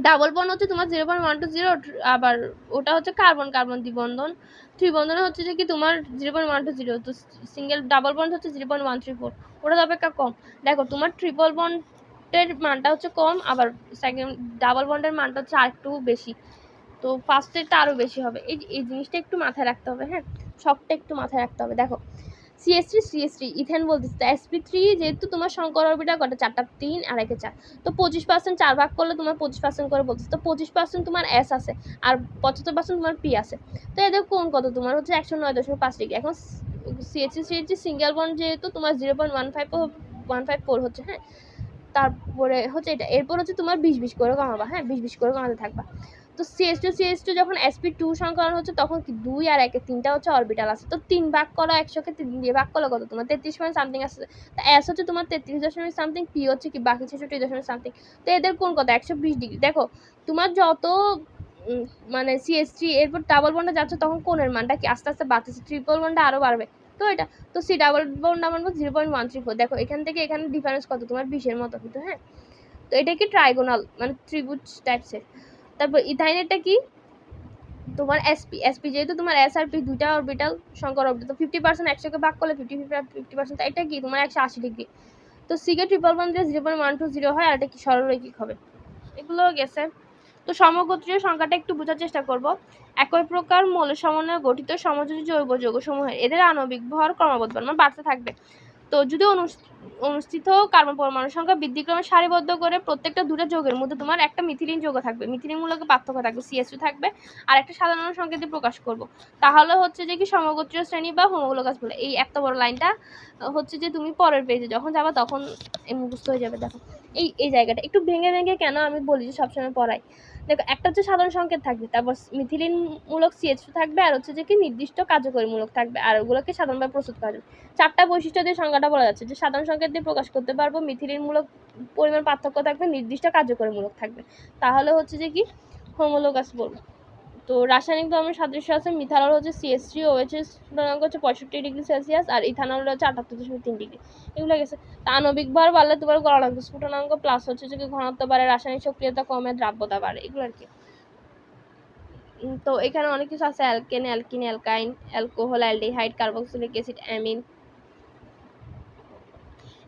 ডাবল বন্ড হচ্ছে তোমার 0.120, আবার ওটা হচ্ছে কার্বন কার্বন দ্বিবন্ধন। ত্রিবন্ধনে হচ্ছে যে কি তোমার 0.120। তো সিঙ্গেল ডাবল বন্ড হচ্ছে 0.134, ওটা তো অপেক্ষা কম। দেখো তোমার ট্রিপল বন্ডের মানটা হচ্ছে কম, আবার সেকেন্ড ডাবল বন্ডের মানটা হচ্ছে আরেকটু বেশি। তো ফার্স্টেরটা আরও বেশি হবে। এই জিনিসটা একটু মাথায় রাখতে হবে, হ্যাঁ, সবটা একটু মাথায় রাখতে হবে। দেখো CH3 ইথেন বলতেছে SP3 যেহেতু তোমার সংকর অরবিটাল কটা 4টা 3 আর 1 4, তো 25% 4 ভাগ করলে তোমার 25% করে বলতেছে। তো 25% তোমার S আছে আর 75% তোমার P আছে। তো এদের কোণ কত তোমার হচ্ছে 109.5 ডিগ্রি। এখন CH3 সিঙ্গেল বন্ড যেহেতু তোমার 0.154 হচ্ছে, হ্যাঁ, তারপরে হচ্ছে এটা, এরপর হচ্ছে তোমার 20 করে কমাবা, হ্যাঁ, 20 করে কমাতে থাকবা। তো CH2 যখন sp2 সংকরণ হচ্ছে তখন কি 2 আর 1 3টা হচ্ছে অরবিটাল আছে। তো 3 ভাগ করা 100 কে 3 দিয়ে ভাগ করলে কত তোমার 33 পয়েন্ট সামথিং আসছে। তো s হচ্ছে তোমার 33 সামথিং, p হচ্ছে কি বাকি 66 সামথিং। তো এদের কোণ কত 120 ডিগ্রি। দেখো তোমার যত মানে CH3 এরপর ডাবল বন্ডে যাচ্ছে তখন কোণের মানটা কি আস্তে আস্তে বাড়তেছে, ট্রিপল বন্ডে আরো বাড়বে। তো এটা তো সি ডাবল বন্ড আমরা 0.134। দেখো এখান থেকে এখানে ডিফারেন্স কত তোমার 20-এর মতো কিন্তু, হ্যাঁ। তো এটা কি ট্রাইগোনাল মানে ত্রিভুজ টাইপসের। তারপর ইথাইনেরটা কি তোমার sp যেহেতু তোমার s আর p দুইটা অরবিটাল সংকর অরবিটাল, তো 50% 100 কে ভাগ করলে 50%, এটা কি তোমার 180 ডিগ্রি। তো সি কে ট্রিপল বন্ড দিয়ে 0.120 হয়, আর এটা কি সরলরৈখিক হবে। এগুলো গেছে। তো সমগোত্রীয় সংখ্যাটা একটু বোঝার চেষ্টা করব। একই প্রকার মৌলের সমন্বয়ে গঠিত সমযোজী জৈব যৌগসমূহের এদের আণবিক ভর ক্রমবর্ধমান মানে বাড়তে থাকবে। তো যদি অনুষ্ঠিত কার্বন পরমাণুর সংখ্যা বৃদ্ধিক্রমে সারিবদ্ধ করে প্রত্যেকটা দুটো যৌগের মধ্যে তোমার একটা মিথিলিন যৌগ থাকবে, মিথিলিন মূলকে পার্থক্য থাকবে, CH2 থাকবে, আর একটা সাধারণ সংকেত দিয়ে প্রকাশ করব। তাহলে হচ্ছে যে কি সমগোত্রীয় শ্রেণী বা হোমোলোগাস বলে। এই এত বড় লাইনটা হচ্ছে যে তুমি পরের পেজে যখন যাবা তখন মুখস্থ হয়ে যাবে। দেখো এই জায়গাটা একটু ভেঙে ভেঙে কেন আমি বলি যে সবসময় পড়াই। দেখো একটা হচ্ছে সাধারণ সংকেত থাকবে, তারপর মিথিলিন মূলক CH2 থাকবে, আর হচ্ছে যে কি নির্দিষ্ট কার্যকরী মূলক থাকবে, আর ওগুলোকে সাধারণভাবে প্রস্তুত করা যাবে। 4টা বৈশিষ্ট্য দিয়ে সংজ্ঞাটা বলা যাচ্ছে যে সাধারণ সংকেত দিয়ে প্রকাশ করতে পারবো, মিথিলিন মূলক পরিমাণ পার্থক্য থাকবে, নির্দিষ্ট কার্যকরী মূলক থাকবে, তাহলে হচ্ছে যে কি হোমোলোগাস বলবো। তো রাসায়নিক ধর্মের সাদৃশ্য আছে, মিথানল হচ্ছে CH3, OH স্ফুটনাঙ্ক হচ্ছে 65 ডিগ্রি সেলসিয়াস, আর ইথানল হচ্ছে 78.3 ডিগ্রি। এগুলো গেছে। তা আণবিক ভর বাড়লে তোমার গলনাঙ্ক স্ফুটনাঙ্ক প্লাস হচ্ছে যে ঘনত্ব বাড়ে, রাসায়নিক সক্রিয়তা কমে, দ্রাব্যতা বাড়ে, এগুলো আর কি। তো এখানে অনেক কিছু আছে, alkane, alkene, alkyne, alcohol, aldehyde, carboxylic acid, amine.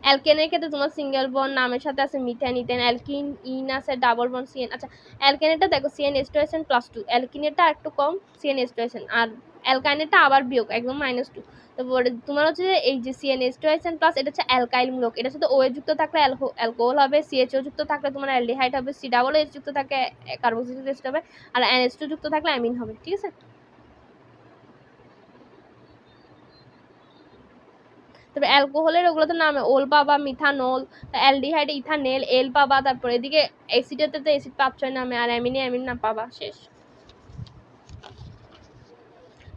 অ্যালকেনের ক্ষেত্রে তোমার সিঙ্গেল বন্ড নামের সাথে আছে মিথেন, ইথেন, অ্যালকিন ইন আছে, ডাবল বন্ড CN। আচ্ছা অ্যালকেনেরটা দেখো CnH2SN +2, অ্যালকিনেরটা একটু কম CnH2SN, আর অ্যালকাইনেরটা আবার বিয়োগ একদম -2। তারপরে তোমার হচ্ছে এই যে CnH2SN প্লাস, এটা হচ্ছে অ্যালকাইল মূলক, এটার সাথে OH যুক্ত থাকলে অ্যালকোহল হবে, CHO যুক্ত থাকলে তোমার অ্যালডিহাইড হবে, C+H যুক্ত থাকলে কার্বক্সিলিক অ্যাসিড হবে, আর NH2 যুক্ত থাকলে অ্যামিন হবে, ঠিক আছে। তবে অ্যালকোহলের ওগুলোতে নামে ওল পাবা, মিথানল, অ্যালডিহাইড ইথানেল, এল পাবা, তারপর এদিকে অ্যাসিডেতে তো অ্যাসিড পাচ্ছই নামে, আর অ্যামিনে অ্যামিন না পাবা, শেষ।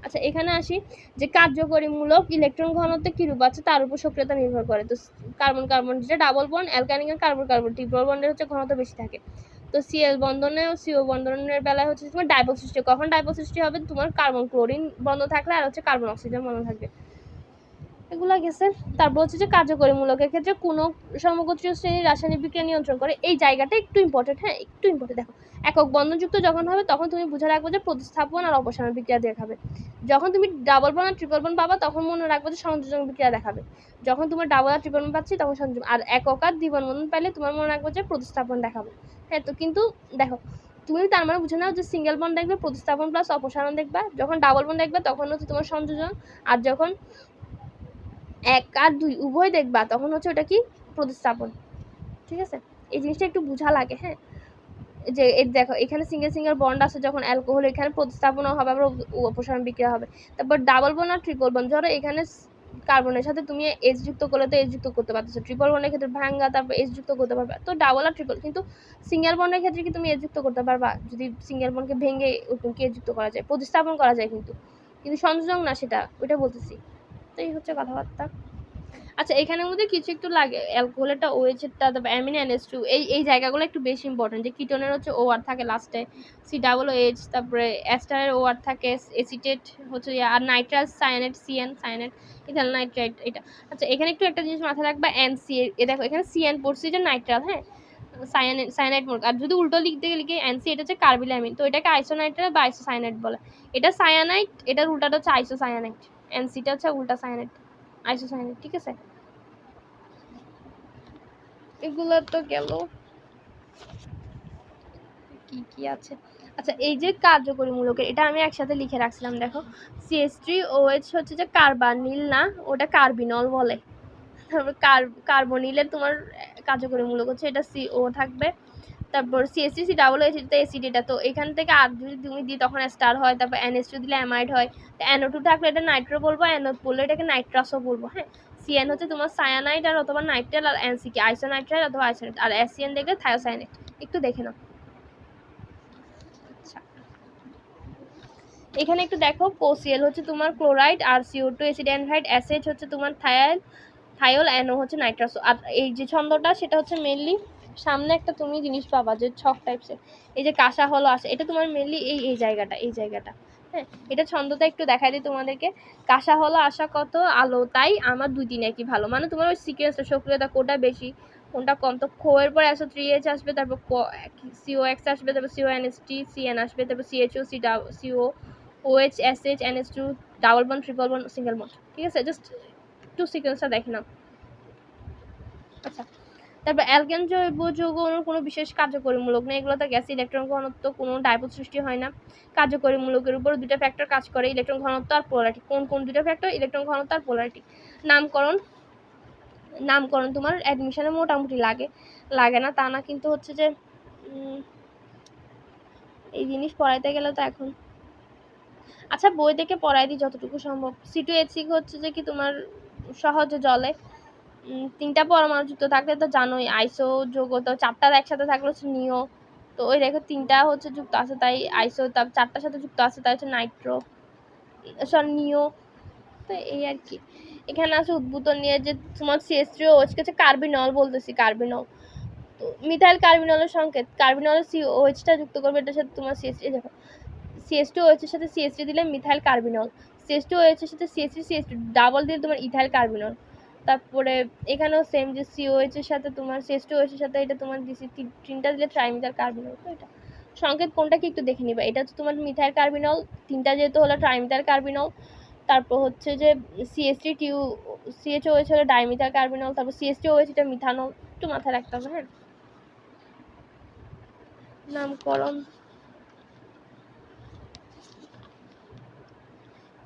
আচ্ছা এখানে আসি যে কার্যকরী মূলক ইলেকট্রন ঘনত্ব কিরূপ আছে তার উপর সক্রিয়তা নির্ভর করে। তো কার্বন কার্বন যেটা double bond, alkynic carbon carbon triple বন্ডের হচ্ছে ঘনত্ব বেশি থাকে। তো Cl বন্ধনে ও CO বন্ধনের বেলায় হচ্ছে তোমার ডাইপল সৃষ্টি। কখন ডাইপল সৃষ্টি হবে? তোমার কার্বন ক্লোরিন বন্ধ থাকলে, আর হচ্ছে কার্বন অক্সিজেন বন্ধ থাকবে। এগুলা গেছে। তারপর হচ্ছে যে কার্যকরী মূলকের ক্ষেত্রে কোনো সমগোত্রীয় শ্রেণীর রাসায়নিক বিক্রিয়া নিয়ন্ত্রণ করে। এই জায়গাটা একটু ইম্পর্টেন্ট, হ্যাঁ একটু ইম্পর্টেন্ট। দেখো একক বন্ধনযুক্ত যখন হবে তখন তুমি বুঝে রাখবে যে প্রতিস্থাপন আর অপসারণ বিক্রিয়া দেখাবে। যখন তুমি ডাবল বন্ড আর ট্রিপল বন্ড পাবা তখন মনে রাখবে যে সংযোজন বিক্রিয়া দেখাবে। যখন তোমার ডাবল আর ট্রিপল বন্ড পাচ্ছি তখন সংযোজন, আর একক আর দ্বিবন্ধন বন্ধন পাইলে তোমার মনে রাখবে যে প্রতিস্থাপন দেখাবে। হ্যাঁ তো কিন্তু দেখো তুমি তার মানে বুঝে নাও যে সিঙ্গেল বন্ড দেখবে প্রতিস্থাপন প্লাস অপসারণ দেখবা, যখন ডাবল বন্ড দেখবে তখন হচ্ছে তোমার সংযোজন, আর যখন 1 আর 2 উভয় দেখবা তখন হচ্ছে ওটা কি প্রতিস্থাপন, ঠিক আছে। এই জিনিসটা একটু বোঝা লাগে, হ্যাঁ। যে দেখো এখানে সিঙ্গেল বন্ড আছে যখন অ্যালকোহল, এখানে প্রতিস্থাপনও হবে আবার অপসারণ বিক্রিয়া হবে। তারপর ডাবল বন্ড আর ট্রিপল বন্ড, ধরো এখানে কার্বনের সাথে তুমি H যুক্ত করলে তো H যুক্ত করতে পারতেছো, ট্রিপল বন্ডের ক্ষেত্রে ভাঙা তারপর H যুক্ত করতে পারবে। তো ডাবল আর ট্রিপল, কিন্তু সিঙ্গেল বন্ডের ক্ষেত্রে কি তুমি H যুক্ত করতে পারবা? যদি সিঙ্গেল বন্ডকে ভেঙে ওকে H যুক্ত করা যায়, প্রতিস্থাপন করা যায়, কিন্তু সংযোজন না, সেটা ওইটা বলতেছি। তো এই হচ্ছে কথাবার্তা। আচ্ছা এখানের মধ্যে কিছু একটু লাগে, অ্যালকোহলেরটা OH এরটা, তারপর অ্যামিন NH2, এই জায়গাগুলো একটু বেশি ইম্পর্টেন্ট। যে কিটোনের হচ্ছে OR থাকে লাস্টে, COOH, তারপরে অ্যাস্টারের OR থাকে, এসিটেট হচ্ছে, আর nitrous cyanide CN cyanide, ethyl nitrite এটা। আচ্ছা এখানে একটু একটা জিনিস মাথায় রাখবা, NC এ দেখো এখানে CN পড়ছে যে নাইট্রাল, হ্যাঁ, সায়ানাইড মোল। আর যদি উল্টো লিখতে লিখে NC, এটা হচ্ছে কার্বিলামিন, তো এটাকে আইসোনাইট্রাল বা আইসোসায়ানাইড বলে। এটা সায়ানাইড, এটার উল্টাটা হচ্ছে আইসোসায়ানাইড, NCটা হচ্ছে উল্টা সায়ানাইড, আইসোসায়ানাইড, ঠিক আছে। এগুলো তো গেল। কি কি আছে। আচ্ছা এই যে কার্যকরী মূলকের, এটা আমি একসাথে লিখে রাখছিলাম, দেখো CH3OH হচ্ছে যে কার্বানিল না, ওটা কার্বিনল বলে। তারপর কার্বনিলের তোমার কার্যকরী মূলক হচ্ছে এটা CO থাকবে। তারপর CH3COOH এটা অ্যাসিড, এটা তো এখান থেকে আর যদি তুমি দিই তখন স্টার হয়। তারপর NH2 দিলে অ্যামাইড হয়। NO2 থাকলে এটা নাইট্রো বলবো, NO বললে এটাকে নাইট্রাসও বলবো। হ্যাঁ, CN হচ্ছে তোমার সায়ানাইড আর অথবা নাইট্রেল, আর NC আইসোনাইট্রাইল অথবা আইসোনাইট, আর SCN দেখলে থায়োসায়ানেট। একটু দেখে নাও। আচ্ছা এখানে একটু দেখো, COCl হচ্ছে তোমার ক্লোরাইড, আর CO2 অ্যাসিড অ্যানহাইড, SH হচ্ছে তোমার থায়োল, NO হচ্ছে নাইট্রাস। আর এই যে ছন্দটা সেটা হচ্ছে মেনলি সামনে একটা তুমি জিনিস পাবা যে ছক টাইপসের, এই যে কাঁসা হলো আসা, এটা তোমার মেনলি এই জায়গাটা। হ্যাঁ, এটা ছন্দটা একটু দেখাই দিই তোমাদেরকে। কাঁসা হলো আসা কত আলো তাই আমার 2-3 একই ভালো, মানে তোমার ওই সিকোয়েন্সটা সক্রিয়তা কোনটা বেশি কোনটা কম। তো খো এর পর SO3H আসবে, তারপর COX আসবে, তারপর CONH3 CN আসবে, তারপর CHO CO OH SH NH2 double bond triple bond single bond. ঠিক আছে, জাস্ট একটু সিকোয়েন্সটা দেখে নাও। আচ্ছা তারপর অ্যালকেন জৈব যৌগ অণুর কোনো বিশেষ কার্যকরী মূলক নেই, এগুলোতে গ্যাস ইলেকট্রন ঘনত্ব কোনো ডাইপোল সৃষ্টি হয় না। কার্যকরী মূলকের উপর দুটো ফ্যাক্টর কাজ করে, ইলেকট্রন ঘনত্ব আর পোলারিটি। কোন দুটো ফ্যাক্টর? ইলেকট্রন ঘনত্ব আর পোলারিটি। নামকরণ তোমার অ্যাডমিশনে মোটামুটি লাগে না তা না, কিন্তু হচ্ছে যে এই জিনিস পড়াইতে গেলে তো এখন আচ্ছা বই থেকে পড়াই দিই যতটুকু সম্ভব। C2H6 হচ্ছে যে কি তোমার সহজে জলে 3টা পরমাণু যুক্ত থাকলে তো জানোই আইসো যৌগ, তো 4টার একসাথে থাকলে হচ্ছে নিও। তো ওই দেখো 3টা হচ্ছে যুক্ত আছে তাই আইসো, তার 4টার সাথে যুক্ত আছে তাই হচ্ছে নাইট্রো নিও। তো এই আর কি। এখানে আছে উদ্ভূত নিয়ে যে তোমার CH3OH কে কার্বিনল বলতেছি, কার্বিনল। তো মিথাইল কার্বিনলের সংকেত, কার্বিনলের COH টা যুক্ত করবে এটার সাথে তোমার CH3, দেখো CH2OH এর সাথে CH3 দিলে মিথাইল কার্বিনল, CH2OH এর সাথে CH3 ডাবল দিলে তোমার ইথাইল কার্বিনল। তারপরে এখানেও সেম, যে COH এর সাথে তোমার CH2OH এর সাথে এটা তোমার দিছি 3টা দিলে ট্রাইমিথাইল কার্বিনল। তো এটা সংকেত কোনটা কি একটু দেখে নিবা। এটা হচ্ছে তোমার মিথাইল কার্বিনল, 3টা যেহেতু হলো ট্রাইমিথাইল কার্বিনল। তারপর হচ্ছে যে CHOH হলো ডাইমিথাইল কার্বিনল, তারপর CH2OH এটা মিথানল। একটু মাথায় রাখতে হবে। হ্যাঁ, নামকরণ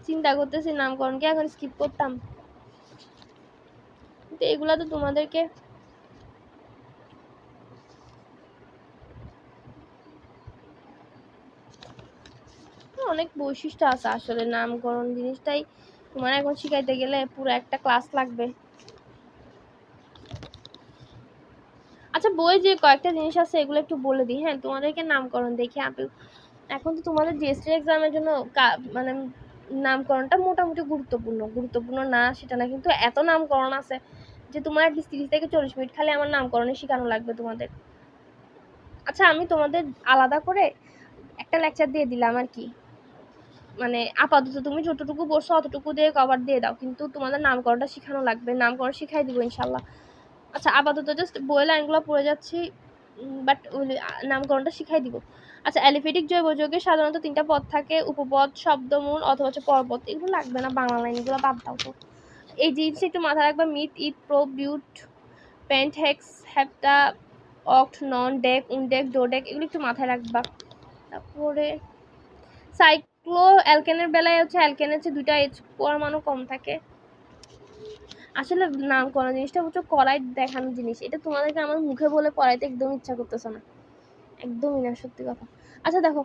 চিন্তা করতেছি নামকরণকে এখন স্কিপ করতাম, কিন্তু এগুলা তো তোমাদেরকে অনেক বৈশিষ্ট্য আছে আসলে। নামকরণ জিনিসটাই তোমার এখন শিখাইতে গেলে পুরো একটা ক্লাস লাগবে। আচ্ছা বই যে কয়েকটা জিনিস আছে এগুলো একটু বলে দিই। হ্যাঁ, তোমাদেরকে নামকরণ দেখে আমি এখন তো তোমাদের জিএসটি এক্সামের জন্য মানে নামকরণটা মোটামুটি গুরুত্বপূর্ণ না সেটা না, কিন্তু এত নামকরণ আছে যে তোমার অ্যাটলিস্ট 30 থেকে 40 মিনিট খালি আমার নামকরণে শেখানো লাগবে তোমাদের। আচ্ছা আমি তোমাদের আলাদা করে একটা লেকচার দিয়ে দিলাম আর কি, মানে আপাতত তুমি যতটুকু পড়ছো অতটুকু দিয়ে কভার দিয়ে দাও, কিন্তু তোমাদের নামকরণটা শেখানো লাগবে, নামকরণ শিখাই দিব ইনশাল্লাহ। আচ্ছা আপাতত জাস্ট বইয়ের লাইনগুলো পড়ে যাচ্ছি, বাট নামকরণটা শিখাই দিব। আচ্ছা অ্যালিফেটিক জৈব যৌগে সাধারণত 3টা পদ থাকে, উপপদ, শব্দমূল অথবা হচ্ছে পরপদ। এগুলো লাগবে না, বাংলা লাইনগুলো বাদ দাও তো। এই জিনিসটা একটু মাথায় রাখবা, myth, ইথ, pro, বিউট, paint, hex, hepta, অক্ট, নন, ডেক, উনডেক, ডোডেক, এগুলো একটু মাথায় রাখবা। তারপরে সাইক্লো অ্যালকেনের বেলায় হচ্ছে অ্যালকেনের চেয়ে 2টা H পরমাণু কম থাকে। আসলে নামকরণ জিনিসটা হচ্ছে করাই দেখানো জিনিস, এটা তোমাদেরকে আমার মুখে বলে পড়াইতে একদম ইচ্ছা করতেছে না, একদমই না, সত্যি কথা। আচ্ছা দেখো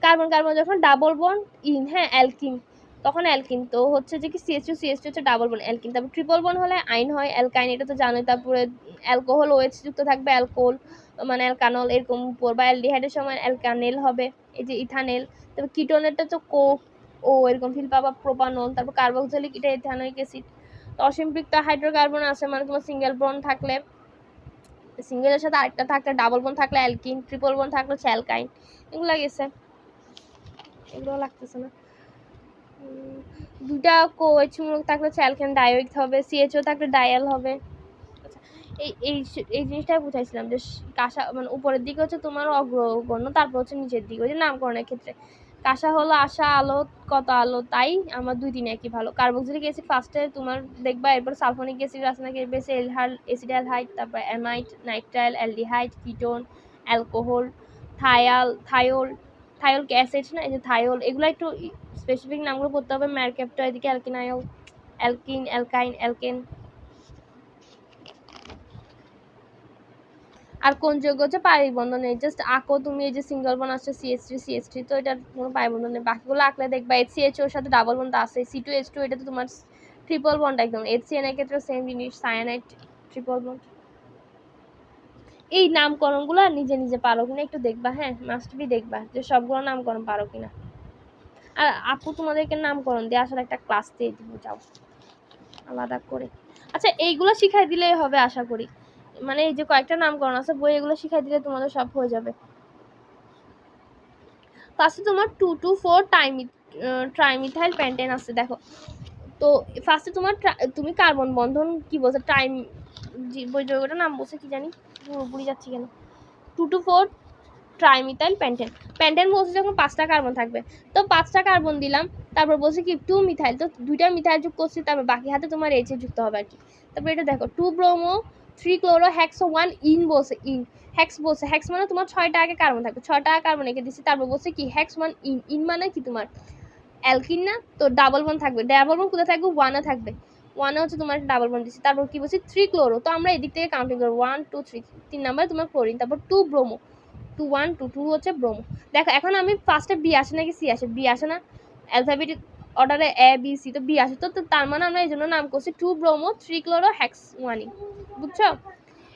কার্বন কার্বন যখন ডাবল বন্ড ইন, হ্যাঁ অ্যালকিন, তখন অ্যালকিন তো হচ্ছে যে কি CH2 হচ্ছে ডাবল বন্ড অ্যালকিন। তারপর ট্রিপল বন্ড হলে আইন হয় অ্যালকাইন, এটা তো জানোই। তারপরে অ্যালকোহল OH যুক্ত থাকবে অ্যালকোহল মানে অ্যালকানল এরকম উপর, বা অ্যালডিহাইডের সময় অ্যালকানেল হবে, এই যে ইথানেল। তারপর কিটোনেরটা তো কোক ও এরকম ফিল পাবা প্রোপানল। তারপর কার্বক্সিলিক এটা ইথানোয়িক অ্যাসিড। তো অসম্পৃক্ত হাইড্রোকার্বন আছে মানে তোমার সিঙ্গেল বন্ড থাকলে, সিঙ্গেলের সাথে আরেকটা থাকলে, ডাবল বন্ড থাকলে অ্যালকিন, ট্রিপল বন্ড থাকলে হচ্ছে অ্যালকাইন। এগুলো গেছে, এগুলো লাগতেছে না। 2টা কোএইচ মূলক থাকলে হচ্ছে অ্যালকেন ডায়োইক হবে, CHO থাকলে ডায়াল হবে। আচ্ছা এই এই এই জিনিসটাই বুঝাইছিলাম যে কাঁসা মানে উপরের দিকে হচ্ছে তোমার অগ্রগণ্য, তারপর হচ্ছে নিচের দিকে ওই যে নামকরণের ক্ষেত্রে কাঁসা হলো আশা আলো কত আলো তাই আমার 2-3 একই ভালো। কার্বক্সিলিক অ্যাসিড ফার্স্টে তোমার দেখবা, এরপর সালফোনিক অ্যাসিড রাসায়নিক বেসে অ্যাসিড অ্যালহাইড, তারপর amide, nitrile, aldehyde, ketone, alcohol, thiolic acid না, এই যে থায়োল, এগুলো একটু স্পেসিফিক নামগুলো পড়তে হবে। ম্যারক্যাপটা, এদিকে অ্যালকিনাইল, অ্যালকিন, অ্যালকাইন, অ্যালকেন। আর কোন যোগ হচ্ছে পাই বন্ধন নেই, জাস্ট আঁকো তুমি, এই যে সিঙ্গল বন্ড আসছে CH3 তো এটার কোনো পাই বন্ধন নেই। বাকিগুলো আঁকলে দেখবা HCH ওর সাথে ডাবল বন্ড আছে, C2H2 এটা তো তোমার ট্রিপল বন্ড একদম। HCN এর ক্ষেত্রে সেম জিনিস, সায়ানাইড ট্রিপল বন্ড। এই নামকরণগুলো নিজে নিজে পারো কিনা একটু দেখবা, হ্যাঁ মাস্ট বি দেখবা যে সবগুলো নামকরণ পারো কিনা। আর আপু তোমাদেরকে নামকরণ দিয়ে আসলে একটা ক্লাস দিয়ে দিব, যাও আলাদা করে। আচ্ছা এইগুলো শিখাই দিলেই হবে আশা করি, মানে এই যে কয়েকটা নামকরণ আছে বই, এগুলো শিখাই দিলে তোমাদের সব হয়ে যাবে। ফার্স্টে তোমার 2,2,4 ট্রাইমিথাইল পেন্টেন আছে, দেখো। তো ফার্স্টে তোমার তুমি কার্বন বন্ধন কি বলছে, বই যৌগটার নাম বলছে কি জানি, পুরোপুরি যাচ্ছি কেন। 2,2,4 ট্রাইমিথাইল পেন্টেন। পেন্টেন বলছে যখন 5টা কার্বন থাকবে, তো 5টা কার্বন দিলাম, তারপর বলছে কি 2 মিথাইল, তো 2টা মিথাইল যোগ করছি, তারপর বাকি হাতে তোমার এইচ যুক্ত হবে আর কি। তারপর এটা দেখো 2 ব্রোমো 3 ক্লোরো হেক্সো 1 ইন বলছে, ইন হেক্স বলছে, হেক্স মানে তোমার 6টা আগে কার্বন থাকবে, 6টা কার্বন এঁকে দিচ্ছি, তারপর বলছে কি হেক্স 1 ইন, ইন মানে কি তোমার অ্যালকিন না, তো ডাবল বন্ড থাকবে, ডাবল বন্ড কোথায় থাকবে, 1 থাকবে, 1 হচ্ছে তোমার ডাবল বন্ড দিচ্ছি। তারপর কি বলছি 3 ক্লোরো, তো আমরা এদিক থেকে কাউন্টিং করবো 1 2 3, 3 নাম্বার তোমার ক্লোরিন, তারপর 2 ব্রোমো 2 1 2 2 হচ্ছে ব্রোমো। দেখো এখন আমি ফার্স্টে বি আসে নাকি সি আসে, বি আসে না, অ্যালফাবেটিক অর্ডারে এ বি সি, তো বি আসে, তো তার মানে আমরা এই জন্য নাম করছি 2 ব্রোমো 3 ক্লোরো হেক্স 1 বুঝছো।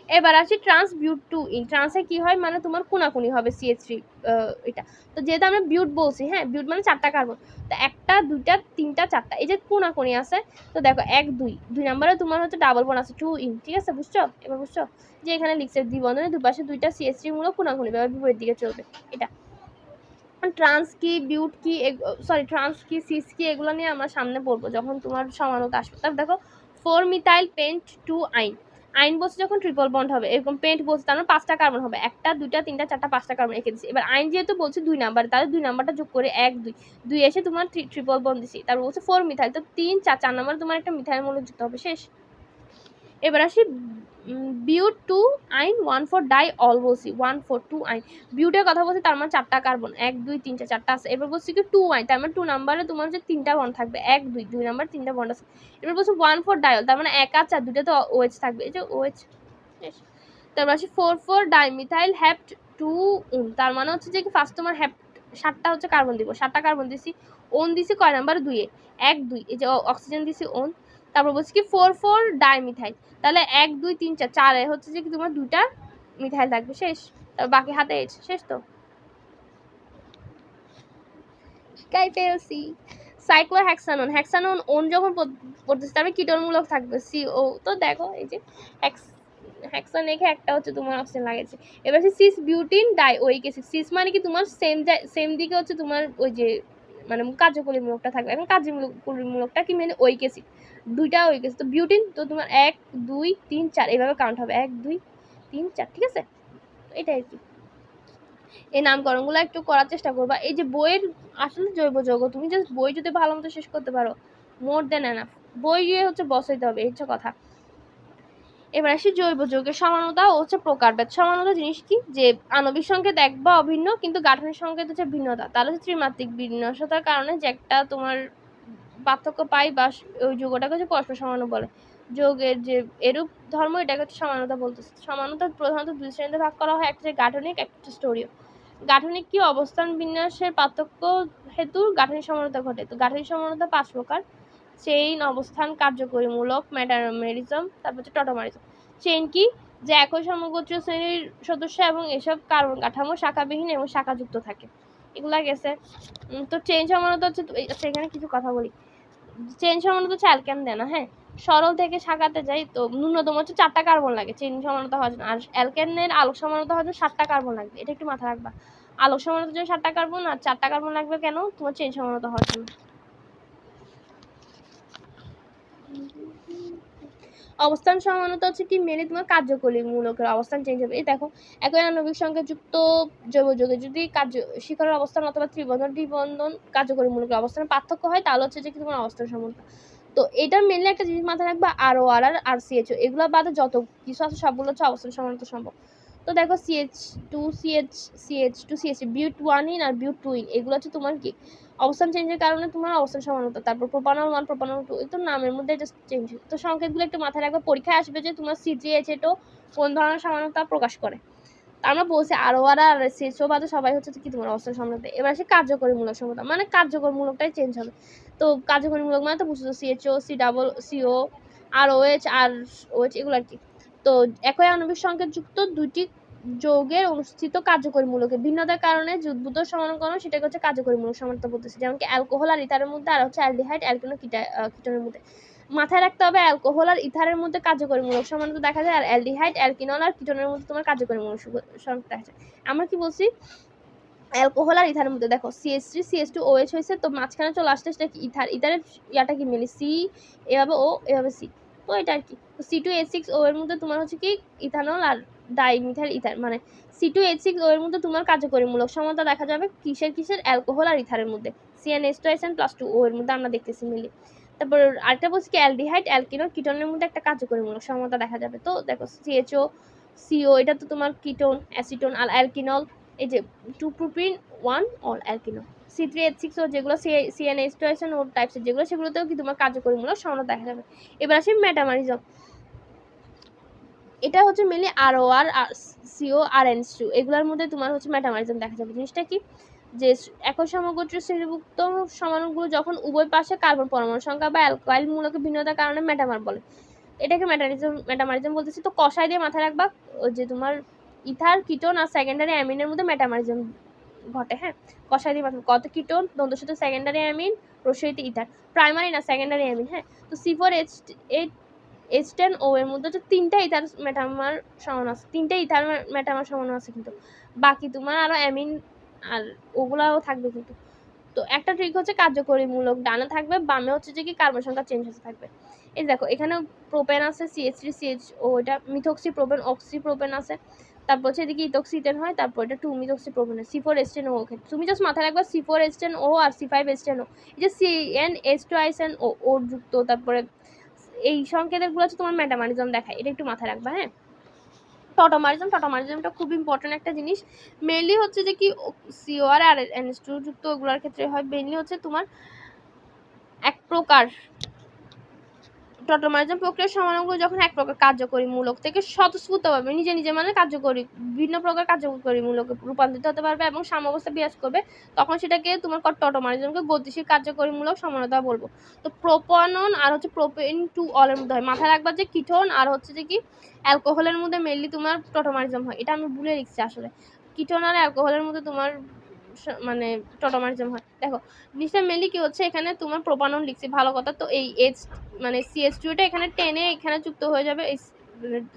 এবার আসি ট্রান্স বিউট 2 ইন, ট্রান্সে কি হয় মানে তোমার কোনাকুনি হবে CH3 এটা। তো যেহেতু আমরা বিউট বলছি, হ্যাঁ বিউট মানে 4টা কার্বন, তো 1টা 2টা 3টা 4টা, এই যে কোনাকুনি আছে, তো দেখো 1 2 2 নম্বরে তোমার হচ্ছে ডাবল বন্ড আছে 2 ইন, ঠিক আছে বুঝছো। এবার বুঝছো যে এখানে লিখছে দ্বিবন্ধনের দুপাশে 2টা CH3 মূলক কোনাকুনি ভাবে বিপরীত দিকে চলবে। এটা ট্রান্স কি বিউট কি, সরি ট্রান্স কি সিস কি, এগুলো নিয়ে আমরা সামনে পড়বো যখন তোমার সমানতা আসবে। তারপর দেখো 4 মিথাইল পেন্ট 2 আইন, আইন বলছে যখন ট্রিপল বন্ড হবে, এরকম পেন্ট বলছে তার মানে 5টা কার্বন হবে, 1টা 2টা 3টা 4টা 5টা কার্বন রেখে দিচ্ছি। এবার আইন যেহেতু বলছে 2 নাম্বার, তাহলে 2 নাম্বারটা যোগ করে 1 2 2 এসে তোমার ট্রিপল বন্ড দিছি, তারপর বলছে 4 মিথাইল, তো 3 4 4 নাম্বার তোমার একটা মিথাইল মূলক যুক্ত হবে, শেষ। এবার আসি বিউট 2 আইন 1,4 ডাই অল বলছি, 1,4 2 আইন, বিউটের কথা বলছি, তার মানে 4টা কার্বন 1 2 3 4 4টা আছে। এবার বলছি কি 2 আইন, তার মানে 2 নাম্বারে তোমার হচ্ছে 3টা বন্ড থাকবে, 1 2 2 নাম্বার 3টা বন্ড আছে। এবার বলছি 1,4 ডাইল, তার মানে 1 আর 4 দুটো তো OH থাকবে, এই যে OH। তারপর আসি 4,4 ডাইমিথাইল হ্যাপ্ট 2 তার মানে হচ্ছে যে ফার্স্ট তোমার হ্যাপ্ট 7টা হচ্ছে কার্বন দিব, 7টা কার্বন দিছি, ওন দিছি কয় নাম্বার 2 এ 1 2, এই যে অক্সিজেন দিছি ওন। তারপর বলছি কি 4,4 ডাইমিথাইল, তাহলে 1 2 3 4 4 এ হচ্ছে যে কি তোমার 2টা মিথাইল থাকবে, শেষ। তারপর বাকি হাতে এইচ, শেষ। তো শিখাই ফেলছি। সাইক্লোহেক্সানন, হেক্সানন ওন যখন পড়তেছে তারপরে কিটোনমূলক থাকবে CO, তো দেখো এই যে হেক্সান রেখে একটা হচ্ছে তোমার অক্সিজেন লাগাইছে। এবার হচ্ছে cis butene die ওইক acid, cis মানে কি তোমার সেম দিকে হচ্ছে তোমার ওই যে মানে কার্যকরীমূলকটা থাকবে, এখন কার্যকরীমূলকটা কি মানে ওইক অ্যাসিড, 2টা ওইক অ্যাসিড, তো বিউটিন তো তোমার 1 2 3 4 এইভাবে কাউন্ট হবে 1 2 3 4, ঠিক আছে। এটাই আর কি, এই নামকরণগুলো একটু করার চেষ্টা করবা। এই যে বইয়ের আসলে জৈব যৌগ, তুমি জাস্ট বই যদি ভালো মতো শেষ করতে পারো, মোর দেন এনাফ, বই দিয়ে হচ্ছে বস হইতে হবে, এই হচ্ছে কথা। এবার আসি জৈব যৌগের সমানতা ও হচ্ছে প্রকারভেদ। সমানতা জিনিস কি, যে আণবিক সংকেত এক বা অভিন্ন কিন্তু গাঠনিক সংকেত হচ্ছে ভিন্নতা, তাহলে হচ্ছে ত্রিমাত্রিক বিন্যাসতার কারণে যে একটা তোমার পার্থক্য পাই বা ওই যৌগটাকে হচ্ছে পরস্পর সমানু বলে। যৌগের যে এরূপ ধর্ম এটাকে হচ্ছে সমানতা বলতেছে। সমানতা প্রধানত 2 শ্রেণীতে ভাগ করা হয়, একটা হচ্ছে গাঠনিক, একটা হচ্ছে স্তরীয়। গাঠনিক কি, অবস্থান বিন্যাসের পার্থক্য হেতু গাঠনিক সমানতা ঘটে। তো গাঠনিক সমানতা 5 প্রকার: চেইন, অবস্থান, কার্যকরীমূলক, ম্যাটারমেরিজম, তারপর হচ্ছে টটোমারিজম। চেইন কি, যে একই সমগোত্রীয় শ্রেণীর সদস্য এবং এসব কার্বন কাঠামো শাখাবিহীন এবং শাখাযুক্ত থাকে, এগুলা গেছে। তো চেইন সমানতা হচ্ছে, আচ্ছা এখানে কিছু কথা বলি। চেইন সমানতা হচ্ছে অ্যালকেন দেয় না, হ্যাঁ সরল থেকে শাখাতে যাই, তো ন্যূনতম হচ্ছে 4টা কার্বন লাগে চেইন সমানতা হওয়ার জন্য। আর অ্যালকেনের আলোক সমানতা হওয়ার জন্য 7টা কার্বন লাগবে, এটা একটু মাথায় রাখবা। আলোক সমানতার জন্য 7টা কার্বন আর 4টা কার্বন লাগবে কেন, তোমার চেইন সমানতা হওয়ার জন্য। অবস্থান সমানতা হচ্ছে কি, মেনে তোমার কার্যকরীমূলকের অবস্থান চেঞ্জ হবে। এই দেখো একই আণবিক সংখ্যা যুক্ত জৈব যৌগে যদি শিখরের অবস্থান অথবা ত্রিবন্ধন দ্বিবন্ধন কার্যকরীমূলকের অবস্থানের পার্থক্য হয়, তাহলে হচ্ছে যে কি তোমার অবস্থান সমানতা। তো এটা মেনলি একটা জিনিস মাথায় রাখবা, ROR আর RCHO এগুলো বাদে যত কিছু আছে সবগুলো হচ্ছে অবস্থান সমানতা সম্ভব। তো দেখো CH2 বিউট 1 আর বিউট 2 এগুলো হচ্ছে তোমার কি অবস্থান চেঞ্জের কারণে তোমার অবস্থান সমানতা। তারপর প্রোপানল 1 প্রোপানল 2 এই তো নামের মধ্যে জাস্ট চেঞ্জ। তো সংকেতগুলো একটু মাথায় রাখবে, পরীক্ষায় আসবে যে তোমার C3H8 কোন ধরনের সমানতা প্রকাশ করে। আমরা বলছি ROR আর CHO বাদে সবাই হচ্ছে কি তোমার অবস্থান সমানতা। এবার আসে কার্যকরী মূলক সমতা, মানে কার্যকর মূলকটাই চেঞ্জ হবে। তো কার্যকরী মূলক মানে তো বুঝছো CHO CO ROH আর OH এগুলো আর কি। তো একই আণবিক সংকেত যুক্ত দুইটি যৌগের অনুষ্ঠিত কার্যকরী মূলকের ভিন্নতার কারণে যে উদ্ভূত সমানুকরণ সেটাকে হচ্ছে কার্যকরী মূলক সমতা বলতেছে। যেমন কি অ্যালকোহল আর ইথারের মধ্যে, আর হচ্ছে অ্যালডিহাইড অ্যালকিন ও কিটোনের মধ্যে। মাথায় রাখতে হবে অ্যালকোহল আর ইথারের মধ্যে কার্যকরী মূলক সমানতা দেখা যায়, আর অ্যালডিহাইড অ্যালকিনল আর কিটোনের মধ্যে তোমার কার্যকরী মূলক সমানতা দেখা যায়। আমরা কি বলছি অ্যালকোহল আর ইথারের মধ্যে দেখো CH3 CH2OH হয়েছে, তো মাঝখানে চলে আসছে সেটা কি ইথারের ইয়াটা কি মিলি C এভাবে O এভাবে C, তো এটা আর কি। তো C2H6O এর মধ্যে তোমার হচ্ছে কি ইথানল আর ডাইমিথাইল ইথার, মানে C2H6O এর মধ্যে তোমার কার্যকরী মূলক সমতা দেখা যাবে কিসের অ্যালকোহল আর ইথারের মধ্যে, CnH2SN+2O এর মধ্যে আমরা দেখতেছি মিলি। তারপর আরেকটা বলছি কি অ্যালডিহাইড অ্যালকিন ও কিটোনের মধ্যে একটা কার্যকরী মূলক সমতা দেখা যাবে। তো দেখো CHO CO এটা তো তোমার কিটোন অ্যাসিটোন, আর অ্যালকিনল এই যে 2 প্রোপিন 1 অল অ্যালকিনল। C3H6O যেগুলো CnH2SN ও টাইপসের যেগুলো, সেগুলোতেও কি তোমার কার্যকরীমূলক সমতা দেখা যাবে। এবার আসি মেটামারিজম। এটা হচ্ছে মেনলি ROR CO RNH2 এগুলোর মধ্যে তোমার হচ্ছে মেটামারিজম দেখা যাবে। জিনিসটা কি যে একই সমগোত্রীয় শ্রেণীভুক্ত সমাণুগুলো যখন উভয় পাশে কার্বন পরমাণু সংখ্যা বা অ্যালকাইল মূলকের ভিন্নতার কারণে মেটামার বলে, এটাকে মেটামারিজম বলতেছি। তো কষাই দিয়ে মাথায় রাখবা যে তোমার ইথার কিটোন আর সেকেন্ডারি অ্যামিনের মধ্যে মেটামারিজম ঘটে। হ্যাঁ, কষাই দিয়ে মাথায় কত কিটোন দ্বন্দ্ব সাথে সেকেন্ডারি অ্যামিন রসইতে ইথার, প্রাইমারি না সেকেন্ডারি অ্যামিন। হ্যাঁ, তো C4H10O এর মধ্যে হচ্ছে 3টা ইথার মেটামার সমান আছে, 3টা ইথার মেটামার সমান আছে, কিন্তু বাকি তোমার আরো অ্যামিন আর ওগুলাও থাকবে কিন্তু। তো একটা ট্রিক হচ্ছে কার্যকরী মূলক ডানে থাকবে, বামে হচ্ছে যে কি কার্বন সংখ্যা চেঞ্জ হতে থাকবে। এই দেখো এখানে প্রোপেন আছে CH3CHO, এটা মিথক্সি প্রোপেন অক্সি প্রোপেন আছে, তারপর হচ্ছে এদিকে ইথক্সি ইথেন হয়, তারপর এটা 2-মিথক্সি প্রোপেন হয়। C4H10O ক্ষেত্রে তুমি জাস্ট মাথায় রাখবা C4H10O আর C5H10O, এই যে CnH2SnO ও যুক্ত, তারপরে এই সংকেতের গুলো হচ্ছে তোমার মেটামারিজম দেখায়, এটা একটু মাথায় রাখবা। হ্যাঁ, টটোমারিজমটা খুব ইম্পর্টেন্ট একটা জিনিস। মেনলি হচ্ছে যে কি COR আর NH2 যুক্ত ওগুলোর ক্ষেত্রে হয়। মেনলি হচ্ছে তোমার এক প্রকার টটোমারিজম প্রক্রিয়ার সমাণুগুলো যখন এক প্রকার কার্যকরী মূলক থেকে স্বতঃস্ফূর্তভাবে নিজে নিজে মানে কার্যকরী ভিন্ন প্রকার কার্যকরী মূলকে রূপান্তরিত হতে পারবে এবং সাম্যাবস্থা বিরাজ করবে, তখন সেটাকে তোমার টটোমারিজমকে গতিশীল কার্যকরী মূলক সমানতা বলবো। তো প্রোপানন আর হচ্ছে প্রোপেন 2 অলের মধ্যে হয়। মাথায় রাখবা যে কিটোন আর হচ্ছে যে কি অ্যালকোহলের মধ্যে মেনলি তোমার টটোমারিজম হয়, এটা আমি ভুলে লিখছি আসলে। কিটোন আর অ্যালকোহলের মধ্যে তোমার মানে টটোমারিজম হয়। দেখো জিনিসটা মেনলি কি হচ্ছে, এখানে তোমার প্রোপানন লিখছি ভালো কথা, তো এই H মানে CH2 টা এখানে টেনে এখানে যুক্ত হয়ে যাবে, এই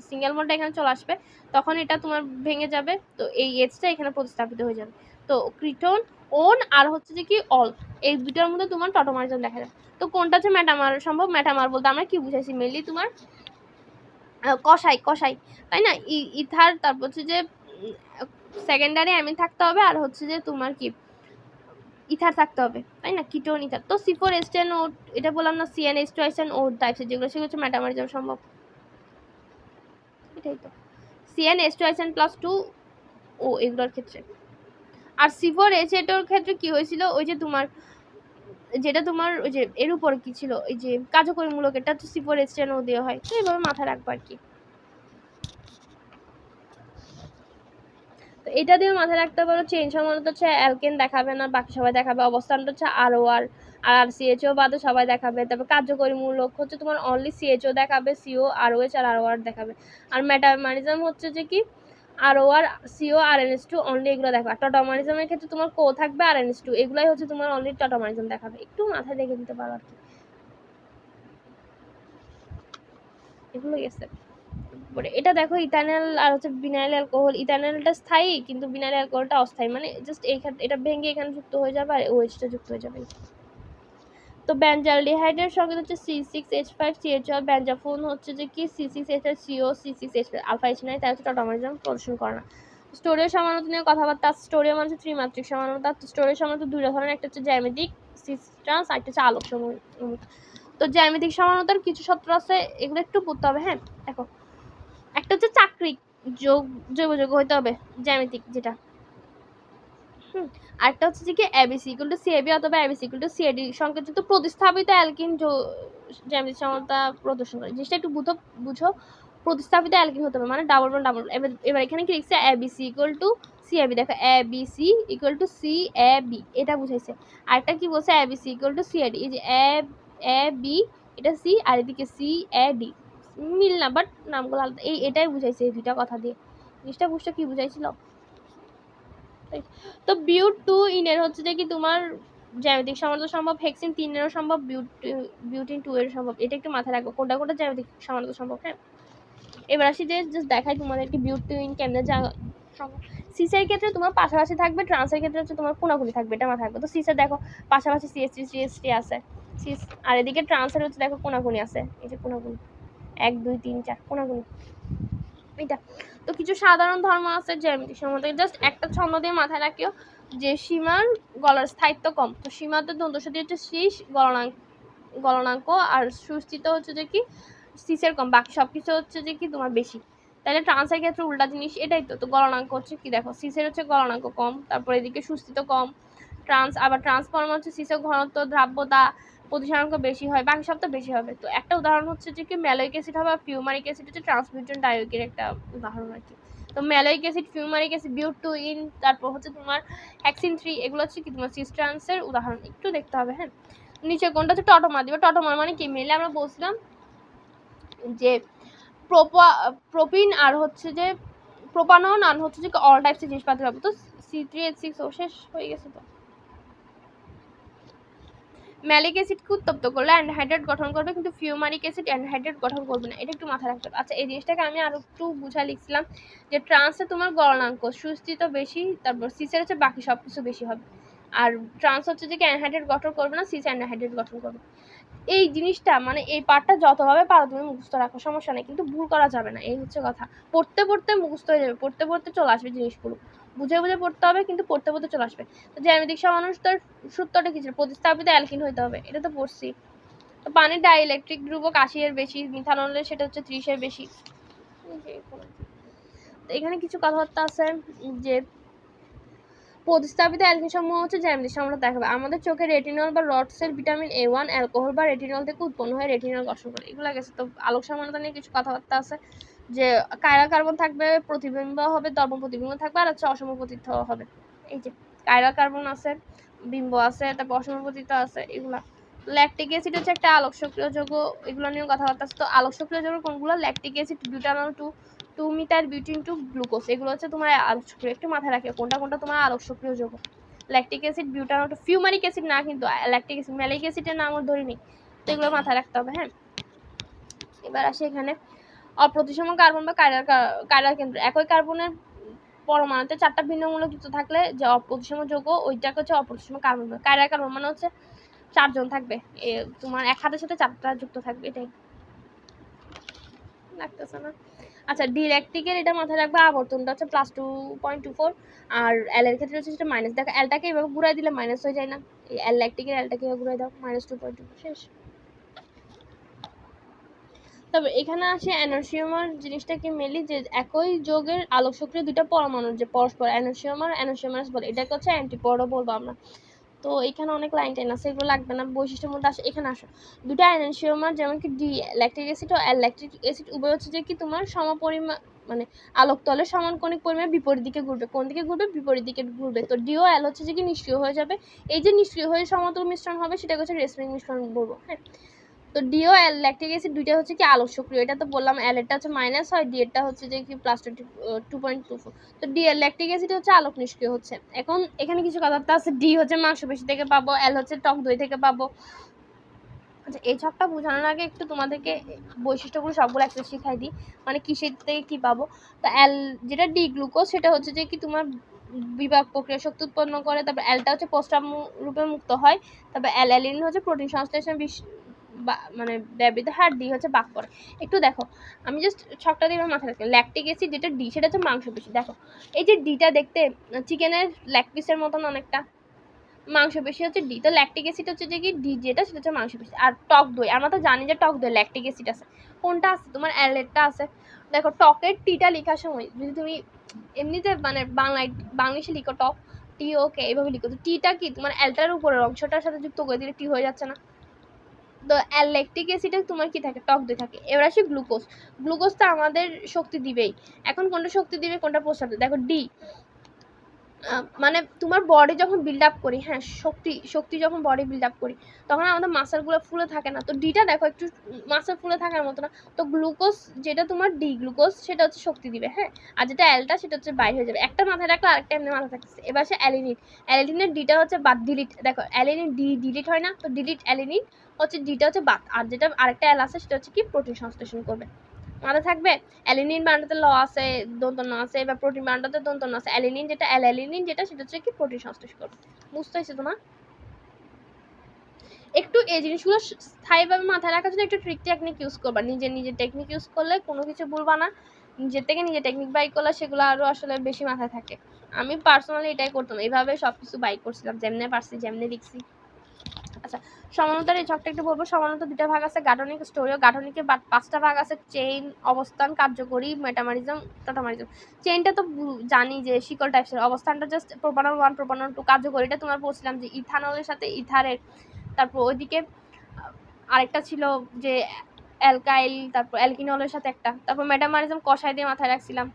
সিঙ্গেল বন্ডটা এখানে চলে আসবে, তখন এটা তোমার ভেঙে যাবে, তো এই Hটা এখানে প্রতিস্থাপিত হয়ে যাবে। তো কিটোন ওন আর হচ্ছে যে কি অল, এই দুটার মধ্যে তোমার টটোমারিজম দেখা যায়। তো কোনটা হচ্ছে মেটামার সম্ভব? মেটামার বলতে আমরা কি বুঝাইছি মেনলি তোমার কষাই তাই না, ইথার, তারপর হচ্ছে যে সেকেন্ডারি অ্যামিন থাকতে হবে, আর হচ্ছে যে তোমার কি ইথার থাকতে হবে, তাই না, কিটোন ইথার। তো C4H10O এটা বললাম না, CnH2SnO টাইপসের যেগুলো সেগুলো হচ্ছে মেটামারিজম সম্ভব, এটাই তো CnH2SN+2 ও এগুলোর ক্ষেত্রে। আর C4H8 এর ক্ষেত্রে কি হয়েছিল, ওই যে তোমার যেটা তোমার ওই যে এর উপর কি ছিল, এই যে কার্যকরী মূলক, এটা তো C4H10O দেওয়া হয়, তো এইভাবে মাথায় রাখবো আর কি। তো এটা দিয়ে মাথায় রাখতে পারো চেইন সমানতা হচ্ছে অ্যালকেন দেখাবে না, বাকি সবাই দেখাবে। অবস্থানটা হচ্ছে ROR আর CHO বাদে সবাই দেখাবে। তারপর কার্যকরী মূলক হচ্ছে তোমার অনলি CHO দেখাবে, CO ROH আর ROR দেখাবে। আর মেটামারিজম হচ্ছে যে কি ROR CO আর NH2 অনলি এগুলো দেখাবে। টটোমারিজমের ক্ষেত্রে তোমার CO থাকবে আর NH2, এগুলাই হচ্ছে তোমার অনলি টটোমারিজম দেখাবে। একটু মাথায় রেখে দিতে পারো আর কি, এগুলো গেছে। এটা দেখো ইথানল আর হচ্ছে বিনাইল অ্যালকোহল, ইথানলটা স্থায়ী কিন্তু বিনাইল অ্যালকোহলটা অস্থায়ী, মানে জাস্ট এইখানে এটা ভেঙে এখানে যুক্ত হয়ে যাবে আর OH-টা যুক্ত হয়ে যাবে। তো বেনজালডিহাইডের সঙ্গে হচ্ছে C6H5CHO, বেনজাফোন হচ্ছে যে কি C6H5CO C6H5 আলফা H নাই, তাই হচ্ছে টটোমারিজম প্রদর্শন করে না। স্টোরের সমানতা নিয়ে কথাবার্তা। স্টোরিয়াম মানে ত্রিমাত্রিক সমানতা। স্টোরের সমানতা দুই ধরনের, একটা হচ্ছে জ্যামিতিক সিস্টেন্স আর একটা হচ্ছে আলোক সময়। তো জ্যামিতিক সমানতার কিছু সূত্র আছে, এগুলো একটু পড়তে হবে। হ্যাঁ, দেখো একটা হচ্ছে চাকরিক জৈব যৌগ হইতে হবে, জ্যামিতিক যেটা। আরেকটা হচ্ছে যে কি ABC ইকুয়াল টু CAB অথবা ABC ইকুয়াল টু CAD সংকেতযুক্ত প্রতিস্থাপিত অ্যালকিন জ্যামিতিক সমতা প্রদর্শন করে। জিনিসটা একটু বুঝো, প্রতিস্থাপিত অ্যালকিন হতে হবে মানে ডাবল বন্ড ডাবল। এবার এখানে কি লিখছে ABC ইকুয়াল টু CAB, দেখো ABC ইকুয়াল টু CAB এটা বুঝাইছে। আরেকটা কি বলছে ABC ইকুয়াল টু CAD, এই যে AB এটা C আর এদিকে CAD মিল না, বাট নামগুলো আলাদা। এটাই বুঝাইছে এই দুইটা কথা দিয়ে। জিনিসটা বুঝছো কি বুঝাইছিল? তো বিউট 2 ইনের হচ্ছে যে কি তোমার জ্যামিতিক সামঞ্জস্য সম্ভব, হেক্সিন 3 এরও সম্ভব, বিউটিন 2 এর সম্ভব। এটা একটু মাথায় রাখো কোনটা কোনটা জ্যামিতিক সামঞ্জস্য সম্ভব। হ্যাঁ, এবার আসি যে জাস্ট দেখাই তোমাদেরকে বিউট 2 ইন কেমনে সম্ভব। সিসের ক্ষেত্রে তোমার পাশাপাশি থাকবে, ট্রান্সের ক্ষেত্রে হচ্ছে তোমার কোনাকুনি থাকবে, এটা মাথায় রাখবে। তো সিসে দেখো পাশাপাশি CH3 আছে সিস, আর এদিকে ট্রান্সের হচ্ছে দেখো কোনাকুনি আছে, এই যে কোনাকুনি 1 2 3 4 কোনাকুনি এটা। তো কিছু সাধারণ ধর্ম আছে জ্যামিতিক সমতা, জাস্ট একটা ছন্দ দিয়ে মাথায় রাখিও যে সীমার গলার স্থায়িত্ব কম। তো সীমাতে দন্তস্বতী হচ্ছে শীষ গলনাঙ্ক, আর সুস্থিত হচ্ছে যে কি সিসের কম, বাকি সবকিছু হচ্ছে যে কি তোমার বেশি। তাহলে ট্রান্সের ক্ষেত্রে উল্টা জিনিস এটাই তো। তো গলনাঙ্ক হচ্ছে কি দেখো সিসের হচ্ছে গলনাঙ্ক কম, তারপর এদিকে সুস্থিত কম। আবার ট্রান্সফর্ম হচ্ছে সিসের ঘনত্ব দ্রাব্যতা প্রতিসরাঙ্ক বেশি হয়, বাকি সব তো বেশি হবে। তো একটা উদাহরণ হচ্ছে যে কি ম্যালোইক অ্যাসিড হবে, ফিউমারিক অ্যাসিড হচ্ছে ট্রান্সমিউটন ডাইওকের একটা উদাহরণ আর কি। তো maleic acid, fumaric acid, but 2 ene, তারপর হচ্ছে তোমার হেক্সিন 3, এগুলো হচ্ছে কি তোমার সিস ট্রান্সের উদাহরণ, একটু দেখতে হবে। হ্যাঁ, নিচে কোনটা হচ্ছে টটোমার দিবে। টটোমার মানে কি মেলে আমরা বলছিলাম যে প্রোপিন আর হচ্ছে যে প্রোপানন আর হচ্ছে যে অল টাইপসের জিনিসপাতি হবে। তো C3H6O শেষ হয়ে গেছে। তো ম্যালিক অ্যাসিডকে উত্তপ্ত করলে অ্যানহাইড্রেট গঠন করবে, কিন্তু ফিউমারিক অ্যাসিড অ্যানহাইড্রেট গঠন করবে না, এটা একটু মাথায় রাখতে হবে। আচ্ছা, এই জিনিসটাকে আমি আরো একটু বুঝা লিখছিলাম যে ট্রান্সে তোমার গলনাঙ্ক সুস্থিত বেশি, তারপর সিসের হচ্ছে বাকি সব কিছু বেশি হবে, আর ট্রান্স হচ্ছে যে অ্যানহাইড্রেট গঠন করবে না, সিস অ্যানহাইড্রেট গঠন করবে। এই জিনিসটা মানে এই পার্টটা যতভাবে পারো তুমি মুখস্থ রাখো, সমস্যা নেই, কিন্তু ভুল করা যাবে না, এই হচ্ছে কথা। পড়তে পড়তে মুখস্থ হয়ে যাবে, পড়তে পড়তে চলে আসবে জিনিসগুলো, বুঝে বুঝে পড়তে হবে, কিন্তু পড়তে পড়তে চলে আসবে। তো জ্যামিতিক সমানুষ্ঠার সূত্রটা কি ছিল? প্রতিস্থাপিত অ্যালকিন হইতে হবে, এটা তো পড়ছি। তো পানির ডাইইলেকট্রিক ধ্রুবক 80 এর বেশি, মিথানলের সেটা হচ্ছে 30 এর বেশি। তো এখানে কিছু কথাবার্তা আছে যে প্রতিস্থাপিত অ্যালকিন সমূহ হচ্ছে জ্যামিতিক সমতা দেখাবে। আমাদের চোখে রেটিনল বা rod cell vitamin A1 alcohol বা রেটিনল থেকে উৎপন্ন হয়ে রেটিনল গঠন করে, এগুলো গেছে। তো আলোক সমানতা নিয়ে কিছু কথাবার্তা আছে যে কায়রা কার্বন থাকবে, প্রতিবিম্ব হবে, দর্পণ প্রতিবিম্ব থাকবে, আর হচ্ছে অসমপতিত হবে। এই যে কায়রা কার্বন আছে, বিম্ব আছে, তারপর অসমপতিত আছে, এগুলা। ল্যাকটিক অ্যাসিড হচ্ছে একটা আলোক সক্রিয় যৌগ, এগুলো নিয়েও কথাবার্তা আছে। তো আলোক সক্রিয় যৌগ কোনগুলো? Lactic acid, butanol 2 methyl butene 2 glucose, এগুলো হচ্ছে তোমার আলোক সক্রিয়। একটু মাথায় রাখো কোনটা কোনটা তোমার আলোক সক্রিয় যৌগ। Lactic acid, butanol 2, fumaric acid না কিন্তু, ল্যাকটিক অ্যাসিড, ম্যালিক অ্যাসিডের নামও ধরিনি। তো এগুলো মাথায় রাখতে হবে। হ্যাঁ, এবার আসে এখানে অপ্রতিসম কার্বন বা কায়রার কেন্দ্র। একই কার্বনের পরমাণুতে 4টা ভিন্ন মূলক যুক্ত থাকলে যে অপ্রতিসম যৌগ, ওইটাকে হচ্ছে অপ্রতিসম কার্বন। কায়রার কার্বন মানে হচ্ছে 4 জন থাকবে, তোমার এক হাতের সাথে 4টা যুক্ত থাকবে, এটাই লাগতেছে না। আচ্ছা, ডিইলেকট্রিকের এটা মাথায় রাখবে, আবর্তনটা হচ্ছে +2.24, আর এল এর ক্ষেত্রে হচ্ছে সেটা মাইনাস। দেখো এলটাকে এভাবে ঘুরাই দিলে মাইনাস হয়ে যায় না, এই এল ল্যাকটিকের এলটাকে ঘুরাই দাও, -2.24 শেষ। তবে এখানে আসে অ্যানোসিওমার জিনিসটা কি মেলি যে একই যৌগের আলোক সক্রিয় দুইটা পরমাণুর যে পরস্পর অ্যানোসিওমার বলে, এটাকে হচ্ছে অ্যান্টিপডও বলবো আমরা। তো এখানে অনেক লাইন টাইন আছে, এগুলো লাগবে না। বৈশিষ্ট্যের মধ্যে আসে, এখানে আসো দুটো অ্যানোসিওমার যেমন কি ডি ল্যাকটিক অ্যাসিড ও এল ল্যাকটিক অ্যাসিড উভয় হচ্ছে যে কি তোমার সমপরিমাণ মানে আলোক তলের সমান কণিক পরিমাণে বিপরীত দিকে ঘুরবে। কোন দিকে ঘুরবে? বিপরীত দিকে ঘুরবে। তো ডি ও এল হচ্ছে যে কি নিষ্ক্রিয় হয়ে যাবে, এই যে নিষ্ক্রিয় হয়ে সমতল মিশ্রণ হবে সেটাকে হচ্ছে রেসমিক মিশ্রণ বলবো। হ্যাঁ, তো ডি ও এল ল্যাকটিক অ্যাসিড দুইটা হচ্ছে কি আলোক সক্রিয়, এটা তো বললাম। এল এরটা হচ্ছে মাইনাস হয়, ডি এরটা হচ্ছে যে কি +2.24। তো ডি এল ল্যাকটিক অ্যাসিড হচ্ছে আলোক নিষ্ক্রিয় হচ্ছে। এখন এখানে কিছু কথাবার্তা আছে, ডি হচ্ছে মাংসপেশি থেকে পাবো, এল হচ্ছে টক দই থেকে পাবো। আচ্ছা, এই ছকটা বোঝানোর আগে একটু তোমাদেরকে বৈশিষ্ট্যগুলো সবগুলো একসাথে শিখাই দিই, মানে কিসের থেকে কি পাবো। তো এল যেটা ডি গ্লুকোজ, সেটা হচ্ছে যে কি তোমার বিপাক প্রক্রিয়া শক্তি উৎপন্ন করে। তারপর এলটা হচ্ছে প্রস্রাব রূপে মুক্ত হয়। তারপর অ্যালিন হচ্ছে প্রোটিন সংশ্লেষণ মানে ব্যবহৃত হয়, আর ডি হচ্ছে বাক করে। একটু দেখো, আমি জাস্ট ছকটা দিয়ে মাথায় রাখি। ল্যাকটিক অ্যাসিড যেটা ডি, সেটা হচ্ছে মাংসপেশি। দেখো এই যে ডিটা দেখতে চিকেনের লেগ পিসের মতন অনেকটা, মাংসপেশি হচ্ছে ডি। তো ল্যাকটিক অ্যাসিড হচ্ছে যে কি ডি যেটা, সেটা হচ্ছে মাংসপেশি। আর টক দই, আমরা তো জানি যে টক দই ল্যাকটিক অ্যাসিড আছে। কোনটা আছে? তোমার অ্যালেটটা আছে। দেখো টকের টিটা লেখার সময় যদি তুমি এমনিতে মানে বাংলাদেশে লিখো টক টি ওকে এইভাবে লিখো, তো টিটা কি তোমার অ্যালটার উপরের অংশটার সাথে যুক্ত করে দিলে টি হয়ে যাচ্ছে না? তো ল্যাকটিক অ্যাসিডে তোমার কি থাকে, টক দই থাকে। এবার আসি গ্লুকোজ। গ্লুকোজ তো আমাদের শক্তি দিবেই। এখন কোনটা শক্তি দিবে কোনটা প্রস্রাব দেবে? দেখো ডি, মানে তোমার বডি যখন বিল্ড আপ করি, হ্যাঁ শক্তি যখন বডি বিল্ড আপ করি তখন আমাদের মাসেলগুলো ফুলে থাকে না, তো ডিটা দেখো একটু মাসেল ফুলে থাকার মতো না। তো গ্লুকোজ যেটা তোমার ডি গ্লুকোজ সেটা হচ্ছে শক্তি দিবে, হ্যাঁ। আর যেটা অ্যালটা সেটা হচ্ছে বাইরে হয়ে যাবে, একটা মাথায় রাখলে আরেকটা এমনি মাথায় থাকছে। এবার সে অ্যালিনিন, অ্যালিনিনের ডিটা হচ্ছে বাদ, ডিলিট। দেখো অ্যালিনিন ডি ডিলিট হয় না, তো ডিলিট অ্যালিনিন হচ্ছে ডিটা হচ্ছে বাদ, আর যেটা আরেকটা অ্যাল আছে সেটা হচ্ছে কি প্রোটিন সংশ্লেষণ করবে। মাথায় থাকবে অ্যালিনিন বান্ডাতে ল আছে, দন্ত ন আছে, বা প্রোটিন বান্ডাতে দন্ত ন আছে। অ্যালিনিন যেটা অ্যালিনিন যেটা সেটা হচ্ছে কি প্রোটিন সংশ্লেষণ করবে। বুঝতে হয়েছে তোমার? একটু এই জিনিসগুলো স্থায়ীভাবে মাথায় রাখার জন্য একটু ট্রিক টেকনিক ইউজ করবা। নিজের টেকনিক ইউজ করলে কোনো কিছু ভুলবা না, নিজের থেকে নিজে টেকনিক বাই করলে সেগুলো আরও আসলে বেশি মাথায় থাকে। আমি পার্সোনালি এটাই করতাম, এইভাবে সব কিছু বাই করছিলাম, যেমনি পারছি যেমনি লিখছি। আচ্ছা, সমানতার এই ছকটা একটু বলবো। সমানতা দুটা ভাগ আছে, গাঠনিক স্টোরিও। গাঠনিকের 5টা ভাগ আছে, চেইন, অবস্থান, কার্যকরী, মেটামারিজম, টাটামারিজম। চেইনটা তো জানি যে শিকল টাইপসের, অবস্থানটা জাস্ট প্রোপানল 1 প্রোপানল 2, কার্যকরীটা তোমার বলছিলাম যে ইথানলের সাথে ইথারের, তারপর ওইদিকে আরেকটা ছিল যে অ্যালকাইল, তারপর অ্যালকিনলের সাথে একটা, তারপর মেটামারিজম কষাই দিয়ে মাথায় রাখছিলাম।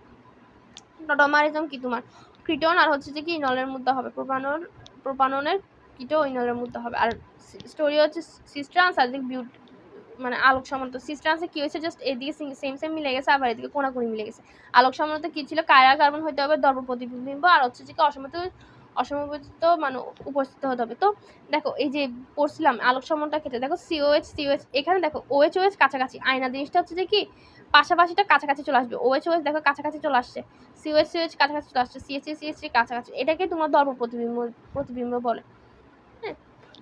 টাটামারিজম কি তোমার ক্রিটন আর হচ্ছে যে কি ইনলের মধ্যে হবে, প্রোপাননের কিটো ইনলের মধ্যে হবে। আর স্টোরি হচ্ছে সিস্ট্রান্স আর বিউট মানে আলোক সমানতা। সিস্ট্রান্সে কি হয়েছে, জাস্ট এদিকে সেম মিলে গেছে, আবার এদিকে কোনাকুনি মিলে গেছে। আলোক সমানতা কি ছিল, কায়রা কার্বন হইতে হবে, দর্প প্রতিবিম্ব, আর হচ্ছে যে কি অসমবেত মানে উপস্থিত হতে হবে। তো দেখো এই যে পড়ছিলাম আলোক সমানতার ক্ষেত্রে, দেখো সিওএইচ এখানে দেখো ওএইচ কাছাকাছি, আয়না জিনিসটা হচ্ছে যে কি পাশাপাশিটা কাছাকাছি চলে আসবে। ওএইচ দেখো কাছাকাছি চলে আসছে, সিওএইচ কাছাকাছি চলে আসছে, সিএইচ কাছাকাছি, এটাকে তোমার দর্প প্রতিবিম্ব বলে, হ্যাঁ।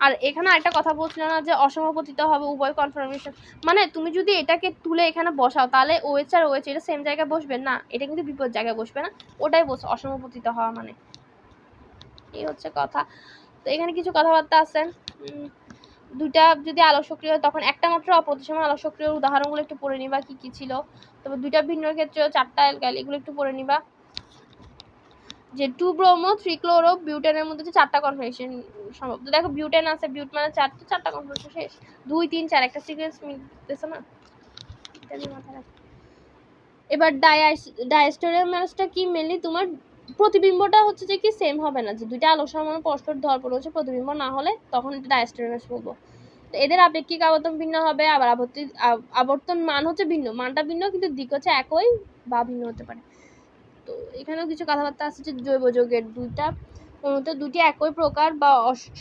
আর এখানে আরেকটা কথা বলছিলাম না যে অসমপতিত হবে উভয় কনফার্মেশন, মানে তুমি যদি এটাকে তুলে এখানে বসাও তাহলে ওএইচ আর ওএইচ এটা সেম জায়গায় বসবে না, এটা কিন্তু বিপরীত জায়গায় বসবে না, ওটাই বলছে অসমপতিত হওয়া মানে। এই হচ্ছে কথা। তো এখানে কিছু কথাবার্তা আছে। দুইটা যদি আলোক সক্রিয় হয় তখন একটা মাত্র অপ্রতিসম আলোক সক্রিয় উদাহরণগুলো একটু পড়ে নিবা কি কি ছিল। তারপর দুইটা ভিন্ন ক্ষেত্রে 4টা অ্যালকাইল, এগুলো একটু পড়ে নিবা। যে 2 ব্রোমো 3 ক্লোরো বিউটেনের মধ্যে 4টা কনফার্মেশন সম্ভব। তো দেখো বিউটেন আছে, বিউট মানে 4টা কনফার্মেশন শেষ। 2 3 4 একটা সিকোয়েন্স মিলতেছে না, এটা নিয়ে মাথায় রাখো। এবার ডায়াস্টোরিয়ামসটা কি মেনলি তোমার প্রতিবিম্বটা হচ্ছে যে কি সেম হবে না, যে দুইটা আলোক সমান পরস্পর ধরপড় হচ্ছে প্রতিবিম্ব না হলে তখন এটা ডায়াস্টোরিয়ামস বলবো। তো এদের আপেক্ষিক আবর্তন ভিন্ন হবে, আবার আবর্তন মান হচ্ছে ভিন্ন, মানটা ভিন্ন কিন্তু দিক হচ্ছে একই বা ভিন্ন হতে পারে। তো এখানেও কিছু কথাবার্তা আছে যে জৈব যৌগের দুইটা অণুতে দুটি একই প্রকার বা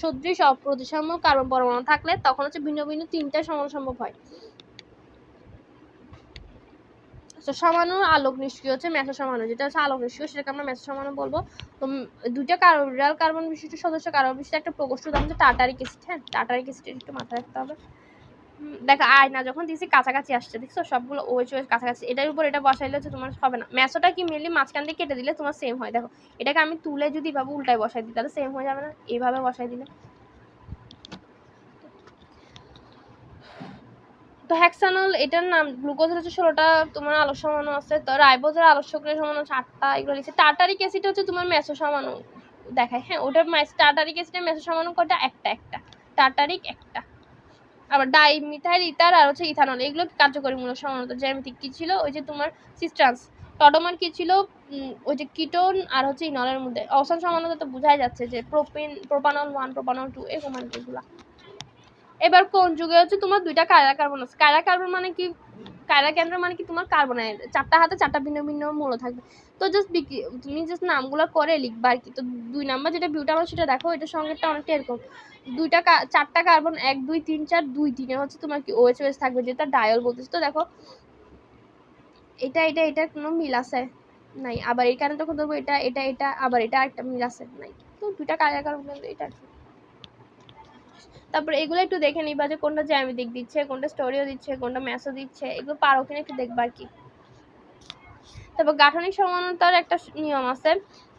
সদৃশ অপ্রতিসম কার্বন পরমাণু থাকলে তখন হচ্ছে ভিন্ন ভিন্ন 3টা সমান সম্ভব হয়। তো সমাণু আলোক নিষ্ক্রিয় হচ্ছে মেসো সমাণু, যেটা হচ্ছে আলোক নিষ্ক্রিয় সেটাকে আমরা মেসো সমাণু বলবো। তো দুইটা কার্বন কার্বন বিশিষ্ট সদস্য কার্বন বিশিষ্ট একটা প্রকোষ্ঠ উদাহরণ হচ্ছে টার্টারিক অ্যাসিড, হ্যাঁ টার্টারিক অ্যাসিড একটু মাথায় রাখতে হবে। দেখো আয়না যখন দিয়েছি কাছাকাছি আসছে, দেখছো সবগুলো ওএইচ কাছাকাছি, এটার উপর এটা বসাইলে হচ্ছে তোমার হবে না। মেসোটা কি মেনলি মাঝখান দিয়ে কেটে দিলে তোমার সেম হয়। দেখো এটাকে আমি তুলে যদি ভাবে উল্টায় বসাই দিই তাহলে সেম হয়ে যাবে না, এইভাবে বসাই দিলে। তো হেক্সানল এটার নাম, গ্লুকোজের হচ্ছে 16টা তোমার আলোক সমাণু আছে, তো রাইবোজের আলোক সক্রিয় সমাণু 8টা, এগুলো লিখছে। টার্টারিক অ্যাসিড হচ্ছে তোমার মেসো সমাণু দেখায়, হ্যাঁ ওটার টার্টারিক অ্যাসিডের মেসো সমাণু কয়টা, একটা টার্টারিক একটা। আবার ডাইমিথাইল ইথার আর হচ্ছে ইথানল, এগুলো কার্যকরী মূলক সমানতা। জ্যামিতিক কি ছিল, ওই যে তোমার সিস্ট্রান্স। টডোমার কি ছিল, ওই যে কিটোন আর হচ্ছে ইনলের মধ্যে। অবস্থান সমানতা তো বোঝাই যাচ্ছে যে প্রোপানল 1 প্রোপানল 2 এরকম এগুলা। এবার কোন যুগে হচ্ছে তোমার দুইটা কায়রা কার্বন আছে। কায়রা কার্বন মানে কি, কায়রা কেন্দ্র মানে কি তোমার কার্বনের 4টা হাতে 4টা ভিন্ন ভিন্ন মৌল থাকবে। তো জাস্ট তুমি জাস্ট নামগুলো করে লিখবা আর কি। তো 2 নাম্বার যেটা বিউটানল সেটা দেখো, এটার সঙ্গেটা অনেকটা এরকম, 4টা কার্বন 1 2 3 4, 2 3 হচ্ছে তোমার কি OH থাকবে, যেটা ডায়ল বলতেছে। তো দেখো এটা কোনো মিল আছে নাই, আবার এখানে তখন ধরবো এটা আবার এটা একটা মিল আছে নাই। তো দুইটা কায়রা কার্বন এটা। তারপরে এগুলো একটু দেখে নিবা যে কোনটা জ্যামিতিক দিচ্ছে, কোনটা স্টোরিও দিচ্ছে, কোনটা মেসো দিচ্ছে, এগুলো পারো কিনা একটু দেখবা আর কি। তারপর গাঠনিক সমানতার একটা নিয়ম আছে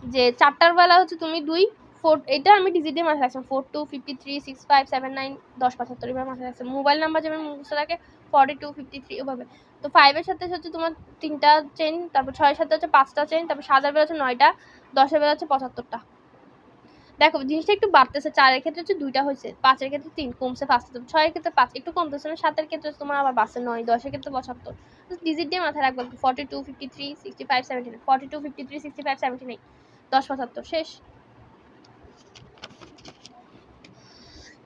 যে 4টার বেলা হচ্ছে তুমি 2 4, এটা আমি ডিজিট মাথায় রাখছি 42 53 65 79 10 75 এবার মাথায় রাখছি। মোবাইল নাম্বার যেমন মুখস্থ থাকে 42, 53 ওভাবে। তো 5 এর সাথে হচ্ছে তোমার 3টা চেইন, তারপর 6 এর সাথে হচ্ছে 5টা চেইন, তারপর 7 এর বেলা হচ্ছে 9টা, 10 এর বেলা হচ্ছে 75টা। দেখো জিনিসটা একটু বাড়তেছে, 4 এর ক্ষেত্রে হচ্ছে 2টা হয়েছে, 5 এর ক্ষেত্রে 3 কমছে, 6 এর ক্ষেত্রে 5 একটু কমতেছে না, 7 এর ক্ষেত্রে তোমার আবার বাড়ছে 9, 10 এর ক্ষেত্রে 75। ডিজিট দিয়ে মাথায় রাখবে 42, 53, 65, 79, 42, 53, 65, 79, 10, 75 শেষ।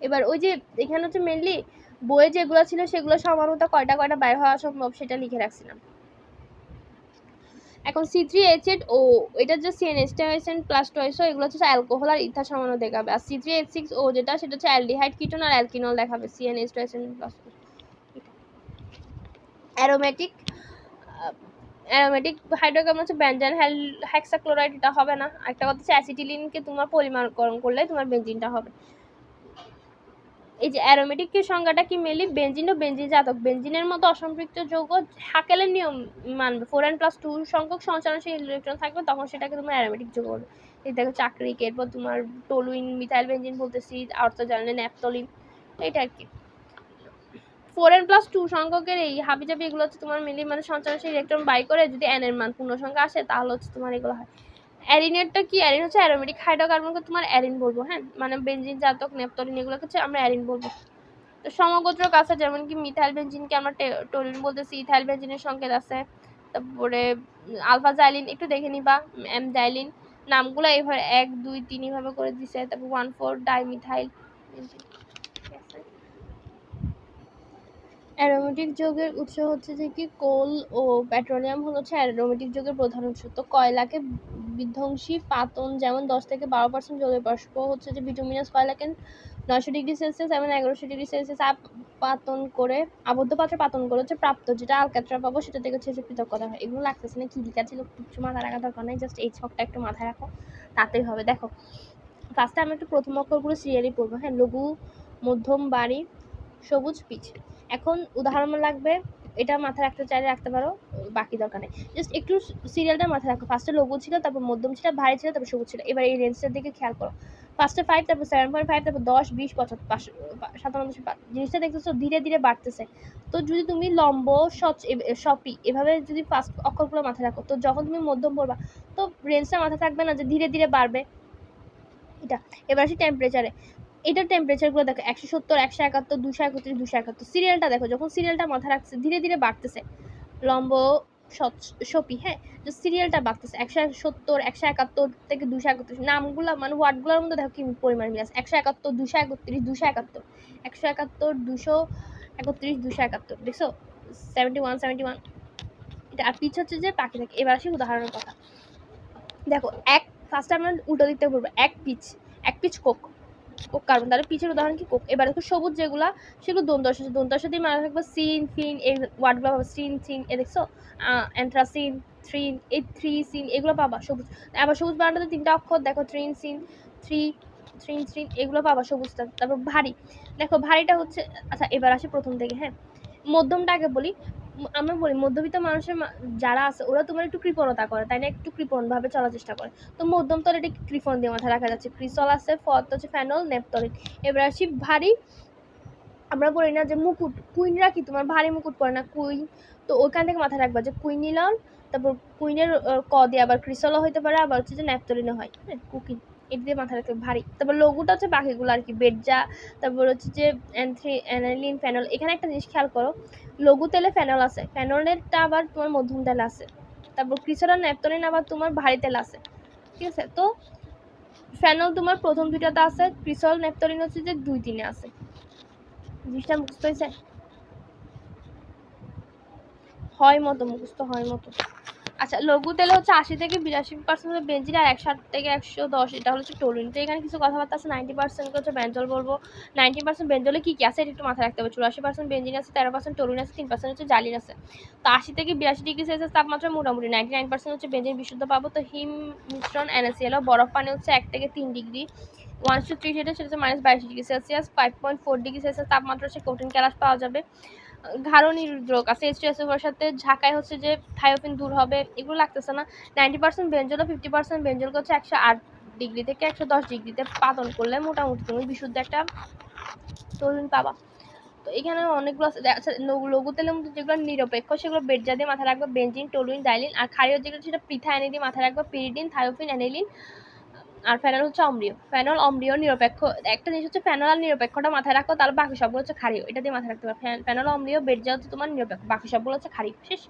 এবার ওই যে এখানে হচ্ছে মেনলি বইয়ে যেগুলো ছিল সেগুলো সমানুতা কয়টা কয়টা বাইর হওয়া সম্ভব সেটা লিখে রাখছিলাম। এখন C3H8O এটা যে CnH10 প্লাস টয়েসো এগুলো হচ্ছে অ্যালকোহল আর ইথার সমাণু দেখাবে, আর C3H6O যেটা সেটা হচ্ছে অ্যালডিহাইড কিটোন আর অ্যালকিনল দেখাবে CnH2SN প্লাস। অ্যারোমেটিক হাইড্রোকার্বন হচ্ছে বেনজেন হেক্সাক্লোরাইড, এটা হবে না। একটা কথা হচ্ছে অ্যাসিটিলিনকে তোমার পরিমাণকরণ করলে তোমার বেনজিনটা হবে। এই যে অ্যারোমেটিকের সংজ্ঞাটা কি মেনলি বেনজিন ও বেনজিন জাতক বেনজিনের মতো অসম্পৃক্ত যৌগ হাকেলের নিয়ম মানবে, 4n+2 সংখ্যক সঞ্চালনশীল ইলেকট্রন থাকবে, তখন সেটাকে তোমার অ্যারোমেটিক যৌগ বলবে। এই দেখো চাকরিক, এরপর তোমার টলুইন, মিথাইল বেনজিন বলতেছি, অর্থোজালিন, ন্যাপথলিন, এটা আর কি। 4n+2 সংখ্যকের এই হাবিজাবি এগুলো হচ্ছে তোমার মেনলি মানে সঞ্চালনশীল ইলেকট্রন বাই করে যদি n এর মান পূর্ণ সংখ্যা আসে তাহলে হচ্ছে তোমার এগুলো হয়। অ্যারিনেরটা কি, অ্যারিন হচ্ছে অ্যারোমেটিক হাইড্রোকার্বনকে তোমার অ্যারিন বলবো, হ্যাঁ মানে বেনজিন জাতক ন্যাপথলিন এগুলোকে হচ্ছে আমরা অ্যারিন বলবো। তো সমগোত্রক আছে যেমন কি মিথাইল বেনজিনকে আমরা টলিন বলতেছি, ইথাইল বেনজিনের সংকেত আছে, তারপরে আলফা জাইলিন একটু দেখে নিবা, এম জাইলিন নামগুলো এইভাবে 1, 2, 3 এইভাবে করে দিছে, তারপর 1,4 ডাইমিথাইল। অ্যারোমেটিক যৌগের উৎস হচ্ছে যে কি কোল ও পেট্রোলিয়াম হলো হচ্ছে অ্যারোমেটিক যৌগের প্রধান উৎস। তো কয়লাকে বিধ্বংসী পাতন যেমন 10 থেকে 12% জলীয় বাষ্প হচ্ছে যে বিটুমিনাস কয়লাকে 900 ডিগ্রি সেলসিয়াস এবং 1100 ডিগ্রি সেলসিয়াস পাতন করে আবদ্ধ পাত্রে পাতন করে হচ্ছে প্রাপ্ত যেটা আলকাতরা পাবো সেটা থেকে হচ্ছে পৃথক করা হয়। এগুলো লাগতেছে না, কি লেখা ছিল কিছু মাথায় রাখা দরকার নেই, জাস্ট এই ছকটা একটু মাথায় রাখো তাতেই হবে। দেখো ফার্স্টে আমি একটু প্রথম অক্ষরগুলো সিরিয়ালি পড়বো, হ্যাঁ লঘু, মধ্যম, বাড়ি, সবুজ, পিচ। এখন উদাহরণ লাগবে, এটা মাথায় রাখতে চাইলে রাখতে পারো, বাকি দরকার নেই, জাস্ট একটু সিরিয়ালটা মাথায় রাখো। ফার্স্টে লঘু ছিল, তারপর মধ্যম ছিল, ভারী ছিল, তারপর সবুজ ছিল। এবার এই রেঞ্জটার দিকে খেয়াল করো, ফার্স্টে 5, তারপর 7.5, তারপর 10, 20, 55, 57, জিনিসটা দেখতেছো ধীরে ধীরে বাড়তেছে। তো যদি তুমি লম্ব সপি এভাবে যদি ফার্স্ট অক্ষরগুলো মাথায় রাখো, তো যখন তুমি মধ্যম পড়বা তো রেঞ্জটা মাথায় থাকবে না যে ধীরে ধীরে বাড়বে এটা। এবার আসি টেম্পারেচারে, এটার টেম্পারেচারগুলো দেখো 170, 171, 231, 271। সিরিয়ালটা দেখো, যখন সিরিয়ালটা মাথায় রাখছে ধীরে ধীরে বাড়তেছে, লম্ব সপি, হ্যাঁ যে সিরিয়ালটা বাড়তেছে 170, 171 থেকে 231। নামগুলো মানে ওয়ার্ডগুলোর মধ্যে দেখো কি পরিমাণ মিল আছে, 171, 231, 271, 171, 231, 271, দেখছো 71, 71 এটা। আর পিচ হচ্ছে যে পাখি থাকে। এবার আসি উদাহরণের কথা, দেখো এক ফার্স্ট আমরা উল্টো দিক থেকে বলবো, এক পিচ কোক কার্বন, তাহলে পিচের উদাহরণ কি কোক। এবার দেখো সবুজ যেগুলা সেগুলো দন্তস দিয়ে মারা থাকবে, সিন ফিন এই ওয়ার্ডগুলো পাবো, সিন সিন এ দেখছো অ্যান্থ্রাসিন, থ্রিন, এই থ্রি সিন এগুলো পাবা সবুজ। আবার সবুজ বানাতে 3টা অক্ষর দেখো, থ্রিন সিন, থ্রিন এগুলো পাবা সবুজটা। তারপর ভারী, দেখো ভারীটা হচ্ছে, আচ্ছা এবার আসি প্রথম থেকে, হ্যাঁ মধ্যমটা আগে বলি। আমরা বলি মধ্যবিত্ত মানুষের যারা আছে ওরা তোমার একটু কৃপণতা করে, তাই না, একটু কৃপণ ভাবে চলার চেষ্টা করে। তো মধ্যম তলে এটা কৃপণ দিয়ে মাথায় রাখা যাচ্ছে, ক্রিসল আছে, ফত হচ্ছে ফেনল, নেপথলিন। এবার আসি ভারী, আমরা বলি না যে মুকুট, কুইনরা কি তোমার ভারী মুকুট পরে না, কুইন, তো ওইখান থেকে মাথায় রাখবা যে কুইনিলন, তারপর কুইনের ক দিয়ে আবার ক্রিসলও হইতে পারে, আবার হচ্ছে যে ন্যাপথলিনও হয়, হ্যাঁ কুকিন, এটা দিয়ে মাথায় রাখতে ভারী। তারপর লঘুটা হচ্ছে বাকিগুলো আর কি, বেডজা, তারপর হচ্ছে যে অ্যানালিন, ফেনল। এখানে একটা জিনিস খেয়াল করো, লঘু তেলে ফেনল আছে, ফেনলেরটা আবার তোমার মধ্যম তেল আছে, তারপর ক্রিসল আর ন্যাপথলিন আবার তোমার ভারী তেল আছে, ঠিক আছে। তো ফেনল তোমার প্রথম 2টাতে আছে, ক্রিসল ন্যাপথলিন হচ্ছে যে 2, 3-এ আছে। জিনিসটা মুখস্থ হয়েছে, মুখস্থ হয় মতো। আচ্ছা লঘু তেলে হচ্ছে 80 থেকে 82% বেঞ্জিন আর 160 থেকে 110 এটা হচ্ছে টলুইন। তো এখানে কিছু কথাবার্তা আছে, 90% হচ্ছে বেঞ্জল বলবো। 90% বেঞ্জলে কি কি আছে এটা একটু মাথায় রাখতে হবে। 84% বেঞ্জিন আছে, 13% টলুইন আছে, 3% হচ্ছে জালিন আছে। তো 80 থেকে 82 ডিগ্রি সেলসিয়াস তাপমাত্রা মোটামুটি 99% হচ্ছে বেঞ্জিন বিশুদ্ধ পাবো। তো হিম মিশ্রণ NaCl, বরফ পানি হচ্ছে 1 থেকে 3 ডিগ্রি, 1:3 সেটা হচ্ছে -22 ডিগ্রি সেলসিয়াস, 5.4 ডিগ্রি সেলসিয়াস তাপমাত্রা হচ্ছে কঠিন ক্যালাস পাওয়া যাবে। ঘাড় নিরোধক আছে, H2SO4 সাথে ঝাঁকায় হচ্ছে যে থায়োফিন দূর হবে, এগুলো লাগতেছে না। 90% বেঞ্জল ও 50% বেঞ্জল হচ্ছে 108 ডিগ্রি থেকে 110 ডিগ্রিতে পাতন করলে মোটামুটি তুমি বিশুদ্ধ একটা টলুইন পাবা। তো এখানে অনেকগুলো আছে। আচ্ছা, লঘু তেলের মধ্যে যেগুলো নিরপেক্ষ সেগুলো বেডজা দিয়ে মাথায় রাখবে, বেনজিন, টলুইন, ডাইলিন। আর ক্ষারীয় যেগুলো সেটা পৃথা এনে দিয়ে মাথায় রাখবে, পিরিডিন, থায়োফিন, অ্যানিলিন। আর ফেনল হচ্ছে অম্লীয়। ফেনল অম্লীয় নিরপেক্ষ। একটা জিনিস হচ্ছে ফেনল আর নিরপেক্ষটা মাথায় রাখো, তাহলে বাকি সবগুলো হচ্ছে ক্ষারীয়। এটা দিয়ে মাথায় রাখতে পারো। ফেনল অম্লীয়, বেডজা হচ্ছে তোমার নিরপেক্ষ, বাকি সবগুলো হচ্ছে ক্ষারীয়। শেষ।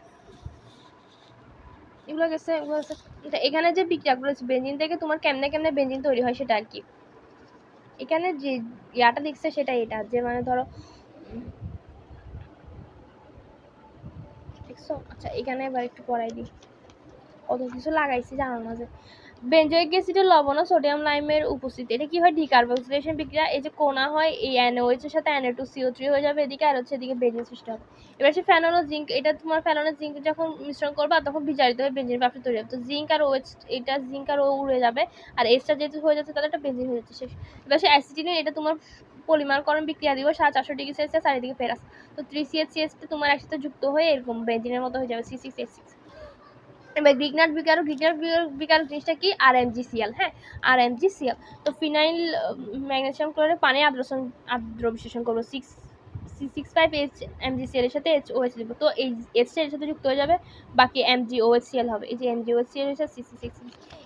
এগুলো গেছে, এগুলো গেছে। এখানে যে বিক্রিয়াগুলো আছে বেনজিন থেকে তোমার কেমনে কেমনে বেনজিন তৈরি হয় সেটা আর কি। এখানে যে ইয়াটা দেখছে সেটা এটা, যে মানে ধরো দেখছো। আচ্ছা, এখানে এবার একটু পড়াই দিই, কত কিছু লাগাইছি জানার মাঝে। বেনজোইক অ্যাসিডের লবণ ও সোডিয়াম লাইমের উপস্থিতি, এটা কি হয় ডিকার্বক্সিলেশন বিক্রিয়া। এই যে কোনা হয়, এই NaOH এর সাথে Na2CO3 হয়ে যাবে এদিকে, আর হচ্ছে এদিকে বেনজিন সৃষ্টি হবে। এবার সে ফেনল ও জিঙ্ক, এটা তোমার ফেনল ও জিঙ্ক যখন মিশ্রণ করবা তখন বিজারিত হয়ে বেনজিন প্রাপ্ত তৈরি হবে। তো জিঙ্ক আর OH, এটা জিঙ্ক আর ও উড়ে যাবে, আর এসটা যেহেতু হয়ে যাচ্ছে তাহলে একটা বেনজিন হয়ে যাচ্ছে শেষ। এবার সে অ্যাসিটিলিন, এটা তোমার পলিমারকরণ বিক্রিয়া দিব 450°C আর এদিকে ফেরাস। তো 3CH তোমার একসাথে যুক্ত হয়ে এরকম বেনজিনের মতো হয়ে যাবে C6H6। এবার গ্রিগনাট বিকারক, বিকারক জিনিসটা কি? RmGCl। হ্যাঁ, RmGCl। তো ফিনাইল ম্যাগনেসিয়াম ক্লোরাইড পানি আদ্র বিশ্লেষণ করবো, C65H MgCl এর সাথে HOH দিব। তো এই H এর সাথে যুক্ত হয়ে যাবে, বাকি MgOHCl হবে। এই যে MgOHCl এর সাথে C6H।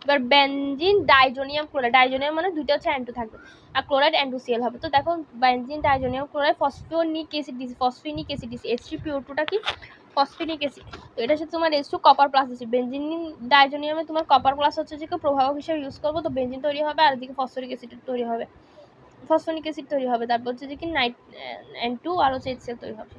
এবার বেনজিন ডাইজোনিয়াম ক্লোরাইড, ডাইজোনিয়াম মানে দুইটা হচ্ছে N2 থাকবে, আর ক্লোরাইড N2Cl হবে। তো দেখো বেনজিন ডাইজোনিয়াম ক্লোরাইড, ফসফিনিক অ্যাসিড দিছি, ফসফিনিক অ্যাসিড দিছি, H3PO2টা কি? ফসফিনিক অ্যাসিড। তো এটার সাথে তোমার H2 কপার প্লাস আছে। বেনজিন ডাইজোনিয়ামে তোমার কপার প্লাস হচ্ছে যে প্রভাবক হিসেবে ইউজ করবো, তো বেনজিন তৈরি হবে, আর এদিকে ফসফরিক অ্যাসিড তৈরি হবে, ফসফনিক অ্যাসিড তৈরি হবে। তারপর হচ্ছে যে কি N2 আর হচ্ছে HCl তৈরি হবে।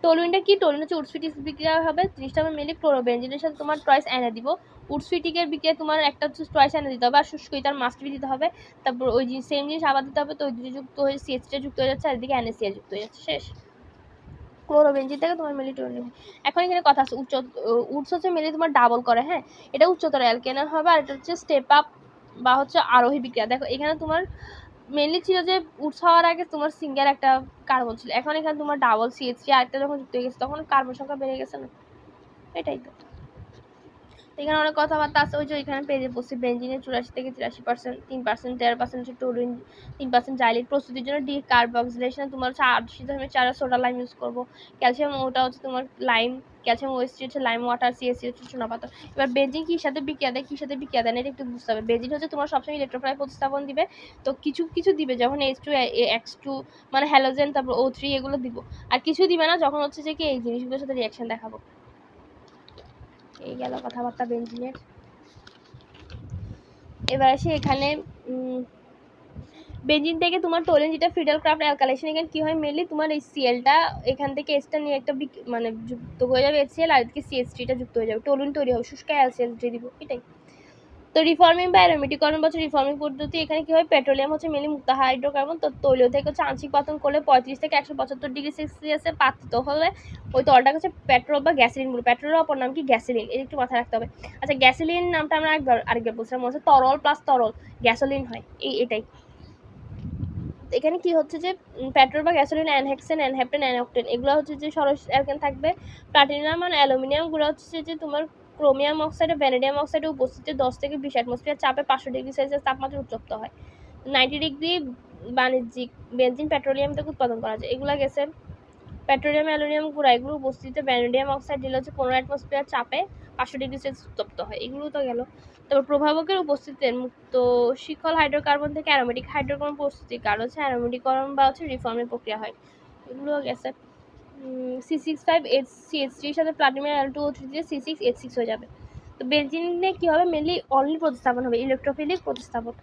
টলুইনটা কি? টলুইন হচ্ছে উডসফিটিক বিক্রিয়া হবে, জিনিসটা হবে মিলি ক্লোরোবেনজিনের সাথে তোমার টয়েস এনে দিব। উডসফিটিকের বিক্রিয়া তোমার একটা হচ্ছে টয়েস এনে দিতে হবে, আর শুষ্কইতার মাস্ট বি দিতে হবে। তারপর ওই সেম জিনিস আবার দিতে হবে। তো ওই দুটো যুক্ত হয়ে CH যুক্ত হয়ে যাচ্ছে, আর এদিকে NaCl যুক্ত হয়ে যাচ্ছে। শেষ। ক্লোরোবেনজিন থেকে তোমার মিলি টলুইন। এখন এখানে কথা আছে, উডস হচ্ছে মিলি তোমার ডাবল করে। হ্যাঁ, এটা উচ্চতর অ্যালকেন হবে, আর এটা হচ্ছে স্টেপ আপ বা হচ্ছে আরোহী বিক্রিয়া। দেখো এখানে তোমার মেনলি ছিল যে উডস হওয়ার আগে তোমার সিঙ্গেল একটা কার্বন ছিল, এখন এখানে তোমার ডাবল CH3 আরেকটা যখন যুক্ত হয়ে গেছে তখন কার্বন সংখ্যা বেড়ে গেছে না। এটাই তো। এখানে অনেক কথাবার্তা আছে, ওই যে এখানে পেজে পড়ছি বেনজিনের 84 থেকে 83%, 3%, 13% হচ্ছে টলুইন, 3% জাইলিন। প্রস্তুতির জন্য ডিকার্বক্সিলেশনে তোমার হচ্ছে 80.4 সোডা লাইম ইউজ করবো। ক্যালসিয়াম, ওটা হচ্ছে তোমার লাইম, ক্যালসিয়াম OH হচ্ছে লাইম ওয়াটার, CH হচ্ছে চুনাপাথর। এবার বেনজিন কির সাথে বিক্রিয়া দেয়, কির সাথে বিক্রিয়া দেয় না এটা একটু বুঝতে হবে। বেনজিন হচ্ছে তোমার সবসময় ইলেকট্রোফিল প্রতিস্থাপন দিবে, তো কিছু কিছু দিবে যখন H2 X2 মানে হ্যালোজেন, তারপর O3 এগুলো দিব, আর কিছু দিবে না যখন হচ্ছে যে কি এই জিনিসগুলোর সাথে রিঅ্যাকশন দেখাবো। এই গেল কথাবার্তা বেনজিনের। এবার আসি এখানে বেনজিন থেকে তোমার টোলিন, যেটা ফ্রিডেল ক্রাফট অ্যালকাইলেশন। এখানে কি হয় মেনলি তোমার এই সিএলটা এখান থেকে এসটা নিয়ে একটা মানে যুক্ত হয়ে যাবে HCl, আর এদিকে CH3টা যুক্ত হয়ে যাবে, টোলিন তৈরি হবে, শুষ্ক LCl দিব। এটাই তো রিফর্মিং বা অ্যারোমেটিকরণ বা রিফর্মিং পদ্ধতি। এখানে কি হয়, পেট্রোলিয়াম হচ্ছে মেনলি মুক্ত হাইড্রোকার্বন, তো তৈল থেকে হচ্ছে আংশিক পাতন করলে 35 থেকে 175°C পাতিত হলে ওই তলটাকে হচ্ছে পেট্রোল বা গ্যাসোলিন বলবো। পেট্রোলের অপর নাম কি? গ্যাসোলিন। এটা একটু মাথায় রাখতে হবে। আচ্ছা, গ্যাসোলিন নামটা আমরা আরেকবার বলছিলাম, মনে হচ্ছে তরল প্লাস তরল গ্যাসোলিন হয়, এটাই। এখানে কি হচ্ছে যে পেট্রোল বা গ্যাসোলিন, অ্যানহেক্সেন, অ্যানহেপ্টেন, অ্যানঅক্টেন, এগুলো হচ্ছে যে সরস অ্যালকেন থাকবে। প্লাটিনাম আর অ্যালুমিনিয়াম গুলো হচ্ছে যে তোমার ক্রোমিয়াম অক্সাইড ও ভ্যানাডিয়াম অক্সাইডের উপস্থিতিতে 10 থেকে 20 অ্যাটমসফিয়ার চাপে 500°C তাপমাত্রা উত্তপ্ত হয়। 90° বাণিজ্যিক বেনজিন পেট্রোলিয়াম থেকে উৎপাদন করা যায়। এগুলো গেছে পেট্রোলিয়াম, অ্যালুমিনিয়াম গুঁড়া, এগুলোর উপস্থিতিতে ভ্যানাডিয়াম অক্সাইড দিলে হচ্ছে 15 অ্যাটমসফিয়ার চাপে 500°C উত্তপ্ত হয়। এগুলো তো গেল। তারপর প্রভাবকের উপস্থিতিতে মুক্ত শিখল হাইড্রোকার্বন থেকে অ্যারোমেটিক হাইড্রোকার্বন প্রস্তুতি, কারণ হচ্ছে অ্যারোমেটিকরণ বা হচ্ছে রিফর্মের প্রক্রিয়া হয়। এগুলো গেছে। C65H CH3 এর সাথে প্লাটিনাম Al2O3 দিয়ে C6H6 হয়ে যাবে। তো বেনজিনে কি হবে, মেনলি অনলি প্রতিস্থাপন হবে, ইলেকট্রোফিলিক প্রতিস্থাপন।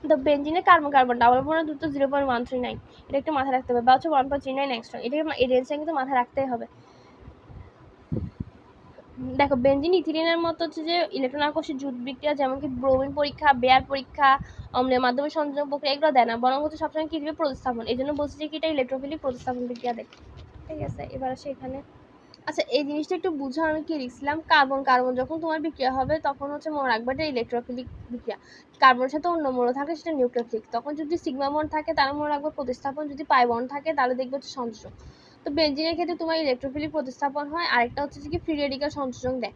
তো বেনজিনের কার্বন কার্বন ডাবল বন্ডের দূরত্ব 0.139, এটা একটু মাথায় রাখতে হবে, বা হচ্ছে 1.39 অ্যাংস্ট্রম। এটা এই রেঞ্জটা কিন্তু মাথায় রাখতেই হবে। দেখো বেনজিন ইথিলিনের মতো হচ্ছে যে ইলেকট্রন আকর্ষী জুট বিক্রিয়া, যেমন কি ব্রোমিন পরীক্ষা, বেয়ার পরীক্ষা, অম্লের মাধ্যমে সংযোগ প্রক্রিয়া, এগুলো দেয় না, বরং হচ্ছে সবসময় কি দিবে? প্রতিস্থাপন। এই জন্য বলছি যে কি এটা ইলেকট্রোফিলিক প্রতিস্থাপন বিক্রিয়া দেয়। ঠিক আছে, এবার আসে এখানে। আচ্ছা, এই জিনিসটা একটু বুঝো, আমি কি লিখছিলাম। কার্বন কার্বন যখন তোমার বিক্রিয়া হবে তখন হচ্ছে মনে রাখবে এটা ইলেকট্রোফিলিক বিক্রিয়া। কার্বনের সাথে অন্য মৌল থাকে সেটা নিউক্লিওফিলিক। তখন যদি সিগমা বন্ড থাকে তাহলে মনে রাখবে প্রতিস্থাপন, যদি পাই বন্ড থাকে তাহলে দেখবে হচ্ছে সংযোজন। তো বেনজিনের ক্ষেত্রে তোমার ইলেকট্রোফিলিক প্রতিস্থাপন হয়, আরেকটা হচ্ছে যে কি ফ্রি রেডিক্যাল সংযোজন দেয়।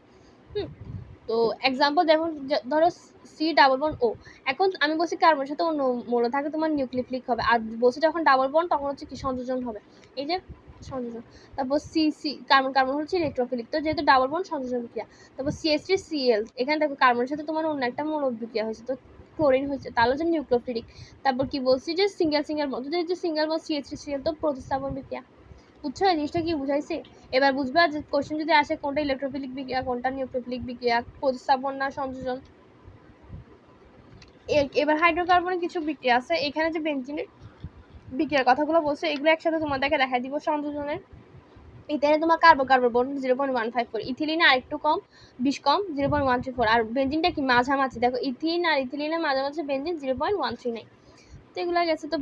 তো এক্সাম্পল যেমন ধরো সি ডাবল বন্ড ও, এখন আমি বলছি কার্বনের সাথে অন্য মৌল থাকে তোমার নিউক্লিওফিলিক হবে, আর বলছি যখন ডাবল বন্ড তখন হচ্ছে কি সংযোজন হবে, এই যে সংযোজন। তারপর সি সি কার্বন কার্বন হচ্ছে ইলেকট্রোফিলিক, তো যেহেতু ডাবল বন্ড সংযোজন বিক্রিয়া। তারপর CH3 Cl, এখানে দেখো কার্বনের সাথে তোমার অন্য একটা মৌল বিক্রিয়া হয়েছে, তো ক্লোরিন হয়েছে, তাহলে হচ্ছে নিউক্লিওফিলিক। তারপর কি বলছি যে সিঙ্গেল সিঙ্গেল বন্ড, যে সিঙ্গেল বন্ড CH3 Cl তো প্রতিস্থাপন বিক্রিয়া। বুঝছো এই জিনিসটা কি বুঝাইছে? এবার বুঝবা যে কোশ্চেন যদি আসে কোনটা ইলেকট্রোফিলিক বিক্রিয়া কোনটা নিউক্লিওফিলিক বিক্রিয়া, প্রতিস্থাপন না সংযোজন। এবার হাইড্রোকার্বনের কিছু বিক্রিয়া আছে, এখানে যে বেনজিনের বিক্রিয়ার কথাগুলো বলছে এগুলো একসাথে তোমাদেরকে দেখাই দিব সংযোজনের। ইথানে তোমার কার্বন বন্ড 0.154, ইথিলিনে আরেকটু কম 20 কম 0.134, আর বেনজিনটা কি মাঝামাঝি, দেখো ইথিন আর ইথিলিনের মাঝামাঝি বেনজিন 0.139। তো এগুলো গেছে। তো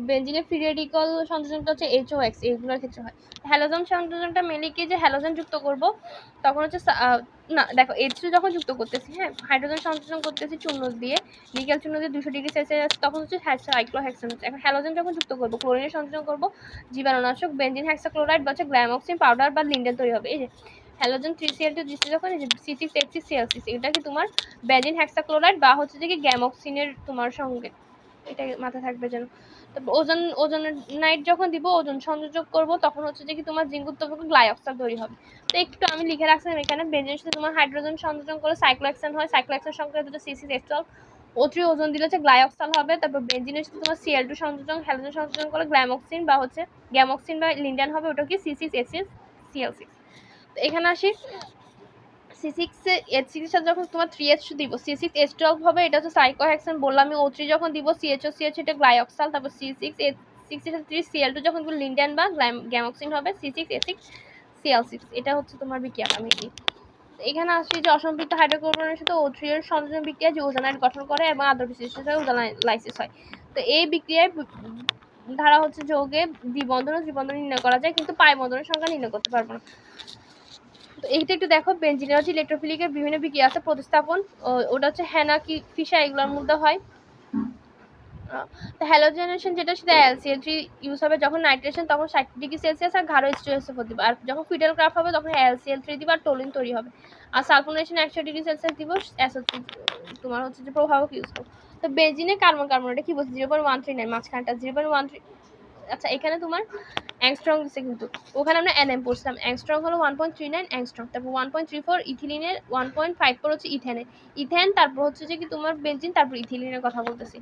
বেনজিনের ফ্রি রেডিক্যাল সংযোজনটা হচ্ছে HOX, এগুলোর ক্ষেত্রে হয়। হ্যালোজেন সংযোজনটা মেনলি কি যে হ্যালোজেন যুক্ত করব, তখন হচ্ছে না দেখো H2 যখন যুক্ত করতেছি, হ্যাঁ হাইড্রোজেন সংযোজন করতেছি চূর্ণ দিয়ে, নিকেল চূর্ণ দিয়ে 200 ডিগ্রি সেলসিয়াস, তখন হচ্ছে সাইক্লোহেক্সেন হচ্ছে। এখন হ্যালোজেন যখন যুক্ত করব, ক্লোরিনের সংযোজন করব, জীবাণুনাশক বেনজিন হেক্সাক্লোরাইড বা হচ্ছে গ্ল্যামক্সিন পাউডার বা লিন্ডেন তৈরি হবে। এই যে হ্যালোজেন 3Cl2 দিচ্ছে যখন, এই যে C6H6Cl6, এটা কি তোমার বেনজিন হেক্সাক্লোরাইড বা হচ্ছে যে কি গ্যামক্সিনের তোমার সঙ্গে, এটা মাথায় থাকবে যেন। তারপর ওজোনাইড যখন দিব, ওজন সংযোজক করব, তখন হচ্ছে যে কি তোমার জিঙ্ক উত্তপ্ত গ্লাইঅক্সাইড তৈরি হবে। তো একটু আমি লিখে রাখছিলাম এখানে, বেনজিনের সাথে তোমার হাইড্রোজেন সংযোজন করলে সাইক্লোহেক্সেন হয়, সাইক্লোহেক্সেন সংকেত হচ্ছে C6H12, O3 ওজন দিলে হচ্ছে গ্লাইঅক্সাল হবে। তারপর বেনজিনের সাথে তোমার Cl2 সংযোজন, হ্যালোজেন সংযোজন করলে গ্লাইমক্সিন বা হচ্ছে গ্যামক্সিন বা লিন্ডান হবে, ওটা কি C6H6Cl6। তো এখানে আসি, C6H6 এর সাথে যখন তোমার 3H দিব, C6H12 হবে, এটা হচ্ছে সাইক্লোহেক্সেন বললাম আমি। O3 যখন দিব, CHO এটা গ্লাইঅক্সাল। তারপর C6H6 এর সাথে 3Cl2 যখন দিব, লিন্ডেন বা গ্যামক্সিন হবে, C6H6Cl6। এটা হচ্ছে তোমার বিক্রিয়া আমি দিই। এখানে আসছি যে অসম্পৃক্ত হাইড্রোকার্বনের সাথে O3 এর সংযোজন বিক্রিয়া যে ওজোনাইড গঠন করে এবং আদর বিশিষ্ট ওজোনাইলাইসিস হয়। তো এই বিক্রিয়ায় ধারা হচ্ছে যৌগে দ্বিবন্ধন ও ত্রিবন্ধন নির্ণয় করা যায়, কিন্তু পাই বন্ধনের সংখ্যা নির্ণয় করতে পারবো না। তো এইটা একটু দেখো, বেনজিনের হচ্ছে ইলেকট্রোফিলিকের বিভিন্ন বিক্রিয়া আছে, প্রতিস্থাপন ওটা হচ্ছে হ্যানা কি ফিসা এগুলোর মধ্যে হয়। তো হ্যালোজেনেশন যেটা সেটা LCl3 ইউজ হবে, যখন নাইট্রেশন তখন 60 ডিগ্রি সেলসিয়াস আর গাঢ় H2SO4 দিবা, আর যখন ফিডাল ক্রাফট হবে তখন LCl3 দিবা আর টোলিন তৈরি হবে। আর সালফোনেশন 100 ডিগ্রি সেলসিয়াস দিব, SO3 তোমার হচ্ছে যে প্রভাবক ইউজ করো। তো বেনজিনে কার্বন এটা কি বলছে 0.139, মাঝখানটা 0.13। আচ্ছা এখানে তোমার অ্যাংস্ট্রং দিচ্ছে, কিন্তু ওখানে আমরা NM পড়ছিলাম, অ্যাংস্ট্রং হলো 1.39 অ্যাংস্ট্রং। তারপর 1.34 ইথিলিনের, 1.54 হচ্ছে ইথেনের, ইথেন। তারপর হচ্ছে যে কি তোমার বেনজিন, তারপর ইথিলিনের কথা বলতেছি।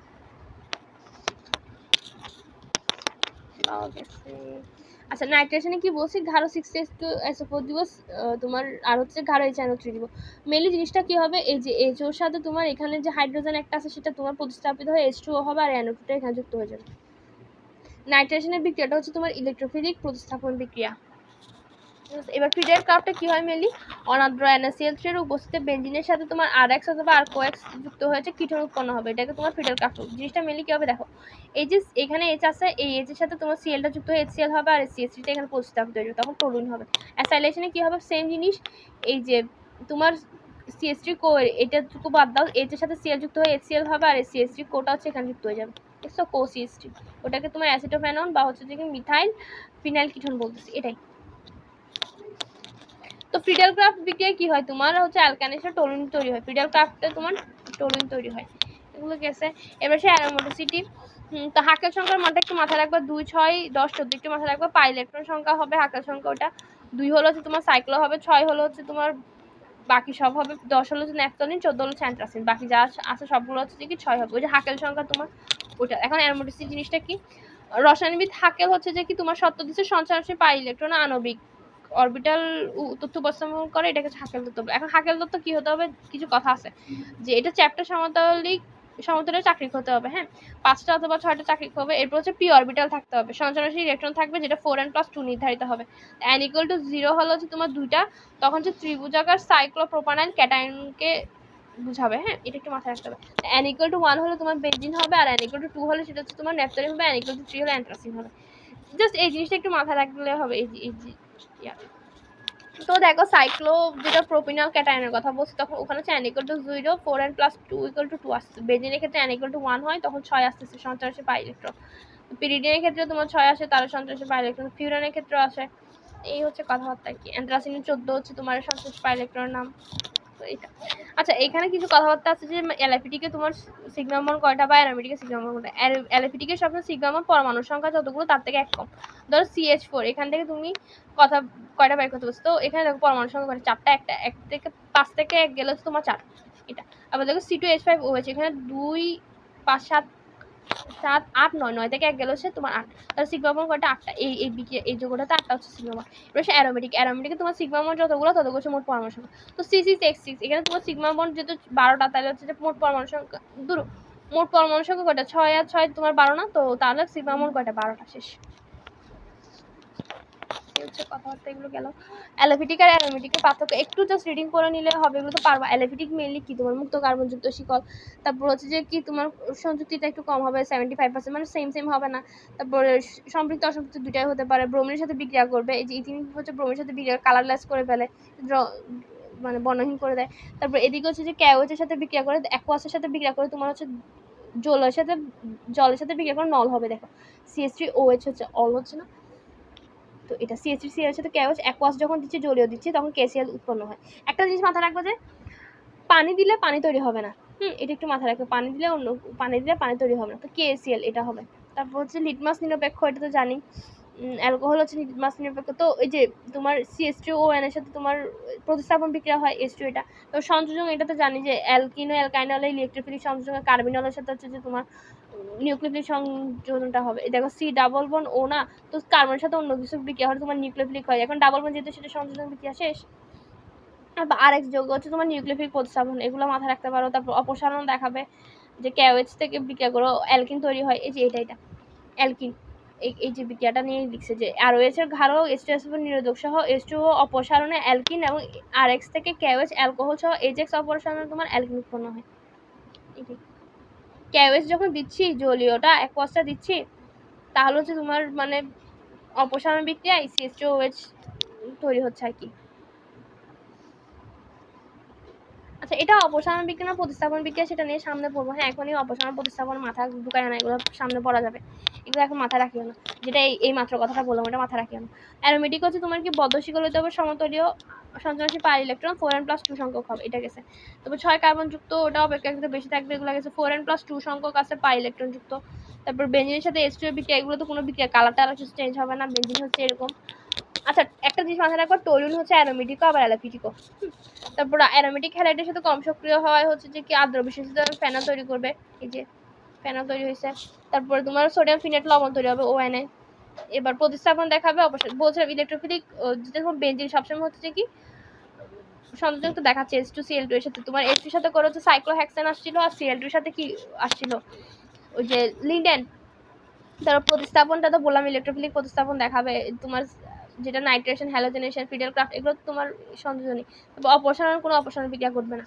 আচ্ছা নাইট্রেশনে কি বলছি, গাঢ় 6H2SO4 দিব, তোমার আর হচ্ছে গাঢ় HNO3 দিব। মেনলি জিনিসটা কি হবে, এই যে HOর সাথে তোমার এখানে যে হাইড্রোজেন একটা আছে সেটা তোমার প্রতিস্থাপিত হয়ে H2O হবে, আর NO2 এখানে যুক্ত হয়ে যাবে। নাইট্রেশনের বিক্রিয়াটা হচ্ছে তোমার ইলেকট্রোফিলিক প্রতিস্থাপন বিক্রিয়া। এবার ফিডার ক্রাফটে কি হয়, মেনলি অনাদ্র NaCl3 এর উপস্থিতিতে বেনজিনের সাথে তোমার RX অথবা RCOX যুক্ত হয়েছে, কিটোন উৎপন্ন হবে, এটাকে তোমার ফিডার ক্রাফট। জিনিসটা মেনলি কি হবে দেখো, এই যে এখানে H আছে, এই H এর সাথে তোমার Clটা যুক্ত হয়ে HCl হবে, আর CH3 টা এখানে প্রতিস্থাপিত হয়ে যাবে, তখন টলুইন হবে। অ্যাসাইলেশনে কি হবে, সেম জিনিস, এই যে তোমার CH3 কো, এটাটুকু বাদ দাও, H এর সাথে Cl যুক্ত হয়ে HCl হবে, আর CH3 কোটা হচ্ছে এখানে যুক্ত হয়ে যাবে, দেখছো কো CH3, ওটাকে তোমার অ্যাসিটোফেনন বা হচ্ছে যে মিথাইল ফিনাইল কিটোন বলতেছি, এটাই। তো ফ্রিডাল ক্রাফট বিক্রিয়ায় কি হয়, তোমার হচ্ছে অ্যালকানিসের টোলুইন তৈরি হয়, ফ্রিডাল ক্রাফটে তোমার টোলুইন তৈরি হয়, এগুলো গেছে। এবার সে অ্যারোমেটিসিটি, তো হাকেল সংখ্যার মানটা একটু মাথায় রাখবা, 2 6 10 14 একটু মাথায় রাখবা। পাই ইলেকট্রন সংখ্যা হবে হাকেল সংখ্যা, ওটা 2 হলো হচ্ছে তোমার সাইক্লো হবে, 6 হলো হচ্ছে তোমার বাকি সব হবে, 10 হলো হচ্ছে ন্যাফথলিন, 14 হলো অ্যান্থ্রাসিন, বাকি যা আছে সবগুলো হচ্ছে কি 6 হবে, ওই যে হাকেল সংখ্যা তোমার ওটা। এখন অ্যারোমেটিসিটি জিনিসটা কি, রসায়নবিদ হাকেল হচ্ছে যে কি তোমার সত্য দিচ্ছে সঞ্চারনশীল পাই ইলেকট্রন আণবিক অরবিটাল তথ্য উপস্থাপন করে, এটাকে হাকেল তত্ত্ব। এখন হাকেল তত্ত্ব কি হতে হবে, কিছু কথা আছে যে এটা চ্যাপ্টার সমতলে চাকরি হতে হবে, হ্যাঁ 5টা অথবা 6টা চাকরি হবে। এরপর হচ্ছে পি অরবিটাল থাকতে হবে, সঞ্চারনশীল ইলেকট্রন থাকবে, যেটা 4n+2 নির্ধারিত হবে। n=0 হলো হচ্ছে তোমার 2টা, তখন হচ্ছে ত্রিভুজাকার সাইক্লোপ্রোপানাইল ক্যাটায়নকে বুঝাবে, হ্যাঁ এটা একটু মাথায় রাখতে হবে। n=1 হলে তোমার বেনজিন হবে, আর n=2 হলে সেটা হচ্ছে তোমার ন্যাপথলিন হবে, n=3 হলে অ্যান্থ্রাসিন হবে। জাস্ট এই জিনিসটা একটু মাথায় রাখলে হবে। এই তো দেখো সাইক্লো যেটা প্রোপিনাল ক্যাটায়নের কথা বলছি, তখন ওখানে হচ্ছে n=0, 4n+2 আসছে। বেনজিনের ক্ষেত্রে n=1 হয়, তখন 6 আসতেছে সঞ্চারনশীল পাই ইলেকট্রন। পিরিডিনের ক্ষেত্রে তোমার 6 আসে, তার সঞ্চারনশীল পাই ইলেকট্রন। ফিউরানের ক্ষেত্রে আসে। এই হচ্ছে কথাবার্তা কি। অ্যান্থ্রাসিনের 14 হচ্ছে তোমার সঞ্চারনশীল পাই ইলেকট্রনের নাম। তো এটা আচ্ছা, এখানে কিছু কথাবার্তা আছে যে এলএফটিকে তোমার সিগমা বন্ড কয়টা বা অ্যারোমেটিকে সিগমা বন্ড কয়টা। এলএফটিকে সবসময় সিগমা বন্ড পরমাণুর সংখ্যা যতগুলো তার থেকে এক কম। ধরো CH4, এখান থেকে তুমি কথা কয়টা বের করতে পারছো। তো এখানে দেখো পরমাণুর সংখ্যা কয়টা, 4টা। একটা 1 থেকে 5 থেকে 1 গেলে হচ্ছে তোমার 4, এটা। আবার দেখো C2H5OH, এখানে 2 5 7 7 8 9, 9 থেকে 1 গেলে হচ্ছে তোমার 8। তাহলে সিগমা বন্ড কয়টা, 8টা। এই বিক্রিয়া এই যোগটাতে 8টা হচ্ছে সিগমা বন্ড। এবার হচ্ছে অ্যারোমেটিকে তোমার সিগমা বন্ড যতগুলো ততগুলো হচ্ছে মোট পরমাণু সংখ্যা। তো C6H6, এখানে তোমার সিগমা বন্ড যেহেতু 12টা, তাহলে হচ্ছে যে মোট পরমাণু সংখ্যা মোট পরমাণু সংখ্যা কয়টা, 6 আর 6 তোমার 12 না, তো তাহলে সিগমা বন্ড কয়টা, 12টা। শেষ। হচ্ছে কথাবার্তা এগুলো গেল। অ্যালোফিটিক আর অ্যারোমেটিকের পার্থক্য একটু জাস্ট রিডিং করে নিলে হবে, এগুলো তো পারবা। অ্যালোফিটিক মেইনলি কি, তোমার মুক্ত কার্বনযুক্ত শিকল। তারপর হচ্ছে যে কি তোমার সংযুক্তিটা একটু কম হবে, 75%, মানে সেম হবে না। তারপরে সম্পৃক্ত অসম্পৃক্ত দুটাই হতে পারে। ব্রোমিনের সাথে বিক্রিয়া করবে, এই যে ইথিন হচ্ছে ব্রোমিনের সাথে বিক্রিয়া কালারলেস করে ফেলে, মানে বর্ণহীন করে দেয়। তারপর এদিকে হচ্ছে যে KOH এর সাথে বিক্রিয়া করে, অ্যাকোয়াসের সাথে বিক্রিয়া করে তোমার হচ্ছে জলের সাথে বিক্রিয়া করে নল হবে। দেখো CH3OH হচ্ছে অল হচ্ছে না, তো এটা CH3 এর সাথে KOH অ্যাকোয়াস যখন দিচ্ছি, জলীয় দিচ্ছি, তখন KCl উৎপন্ন হয়। একটা জিনিস মাথায় রাখবো যে পানি দিলে পানি তৈরি হবে না, এটা একটু মাথায় রাখবে। পানি দিলে পানি তৈরি হবে না, তো KCl এটা হবে। তারপর হচ্ছে লিটমাস নিরপেক্ষ, এটা তো জানি। অ্যালকোহল হচ্ছে লিটমাস নিরপেক্ষ। তো এই যে তোমার CH2ON এর সাথে তোমার প্রতিস্থাপন বিক্রিয়া হয় H2, এটা তো সংযোজন, এটা তো জানি যে অ্যালকিনো অ্যালকাইনল ইলেকট্রোফিলিক সংযোজন, কার্বিনলের সাথে হচ্ছে যে তোমার নিউক্লিওফিলিক সংযোজনটা হবে। দেখো C ডাবল বন্ড O না, তো কার্বনের সাথে অন্য কিছু বিক্রিয়া হয় তোমার নিউক্লিওফিলিক হয়। এখন ডাবল বন্ড যেহেতু, সেটা সংযোজন বিক্রিয়া শেষ। RX যোগ হচ্ছে তোমার নিউক্লিওফিলিক প্রতিস্থাপন, এগুলো মাথায় রাখতে পারো। তারপর অপসারণ দেখাবে যে KOH থেকে বিক্রিয়া করো অ্যালকিন তৈরি হয়, এই যে এটা অ্যালকিন। এই যে বিক্রিয়াটা নিয়ে লিখছে যে ROH এর ঘাড় H2SO নিরোধক সহ H2O অপসারণে অ্যালকিন, এবং RX থেকে KOH অ্যালকোহল সহ HX অপসারণে তোমার অ্যালকিন উৎপন্ন হয়। KOH যখন দিচ্ছি, জলীয়টা অ্যাকোয়াসটা দিচ্ছি, তাহলে হচ্ছে তোমার মানে অপসারণ বিক্রিয়ায় CH2OH তৈরি হচ্ছে আর কি। আচ্ছা, এটা অপসারণ বিক্রিয়া না প্রতিস্থাপন বিক্রিয়া, সেটা নিয়ে সামনে পড়বো। হ্যাঁ, এখনই অপসারণ প্রতিস্থাপন মাথা ঢুকায় না, এগুলো সামনে পড়া যাবে। এগুলো এখন মাথায় রাখিও না, যেটা এই মাত্র কথাটা বললাম, এটা মাথায় রাখিও না। অ্যারোমেটিক হচ্ছে তোমার কি বদ্ধ শিকল হতে হবে, সমতলীয় সঞ্চালনশীল পাই ইলেকট্রন 4n+2 সংখ্যক হবে, এটা গেছে। তারপর 6 কার্বন যুক্ত, ওটা অপেক্ষাকৃত বেশি থাকবে, এগুলো গেছে। 4n+2 সংখ্যক আছে পাই ইলেকট্রন যুক্ত। তারপর বেঞ্জিনের সাথে H2 বিক্রিয়া, এগুলো তো কোনো বিক্রিয়া কালারটা কিছু চেঞ্জ হবে না, বেঞ্জিন হচ্ছে এরকম। আচ্ছা, একটা জিনিস মাথায় রাখবা, টলুইন হচ্ছে অ্যারোমেটিকও আবার অ্যালোফিটিকও। তারপর অ্যারোমেটিক হ্যালাইডের সাথে কম সক্রিয় হওয়ায় হচ্ছে যে কি আদ্র বিশেষিত ফেনা তৈরি করবে, এই যে ফেনা তৈরি হয়েছে। তারপরে তোমার সোডিয়াম ফিনেট লবণ তৈরি হবে ONA। এবার প্রতিস্থাপন দেখাবে অবশ্যই বলছিলাম ইলেকট্রোফিলিক, যেটা তোমার বেঞ্জিন সবসময় হচ্ছে যে কি সংযোজন তো দেখাচ্ছে H2Cl2 এর সাথে, তোমার H2 এর সাথে করে হচ্ছে সাইক্লোহেক্সেন আসছিল, আর Cl2 এর সাথে কি আসছিল, ওই যে লিন্ডেন। তারপর প্রতিস্থাপনটা তো বললাম, ইলেকট্রোফিলিক প্রতিস্থাপন দেখাবে তোমার, যেটা নাইট্রেশন, হ্যালোজেনেশন, ফিডেল ক্রাফট, এগুলো তোমার সংযোজনী। তারপর অপসারণ, কোনো অপসারণ বিক্রিয়া ঘটবে না।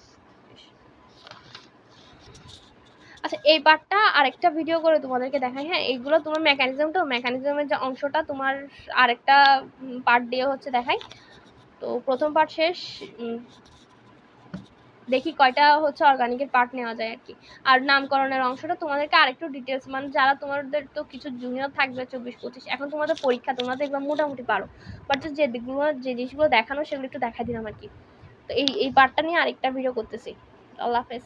আচ্ছা, এই পার্টটা আরেকটা ভিডিও করে তোমাদেরকে দেখাই। হ্যাঁ, এইগুলো তোমার মেকানিজমের যে অংশটা তোমার আরেকটা পার্ট দিয়ে হচ্ছে দেখাই। তো প্রথম পার্ট শেষ, দেখি কয়টা হচ্ছে অর্গানিকের পার্ট নেওয়া যায় আর কি। আর নামকরণের অংশটা তোমাদেরকে আরেকটু ডিটেলস, মানে যারা তোমাদের তো কিছু জুনিয়র থাকবে 24-25, এখন তোমাদের পরীক্ষা, তোমরা দেখবে মোটামুটি পারো, বাট যে জিনিসগুলো দেখানো সেগুলো একটু দেখাই দিলাম আর কি। তো এই পার্টটা নিয়ে আরেকটা ভিডিও করতেছি। আল্লাহ হাফেজ।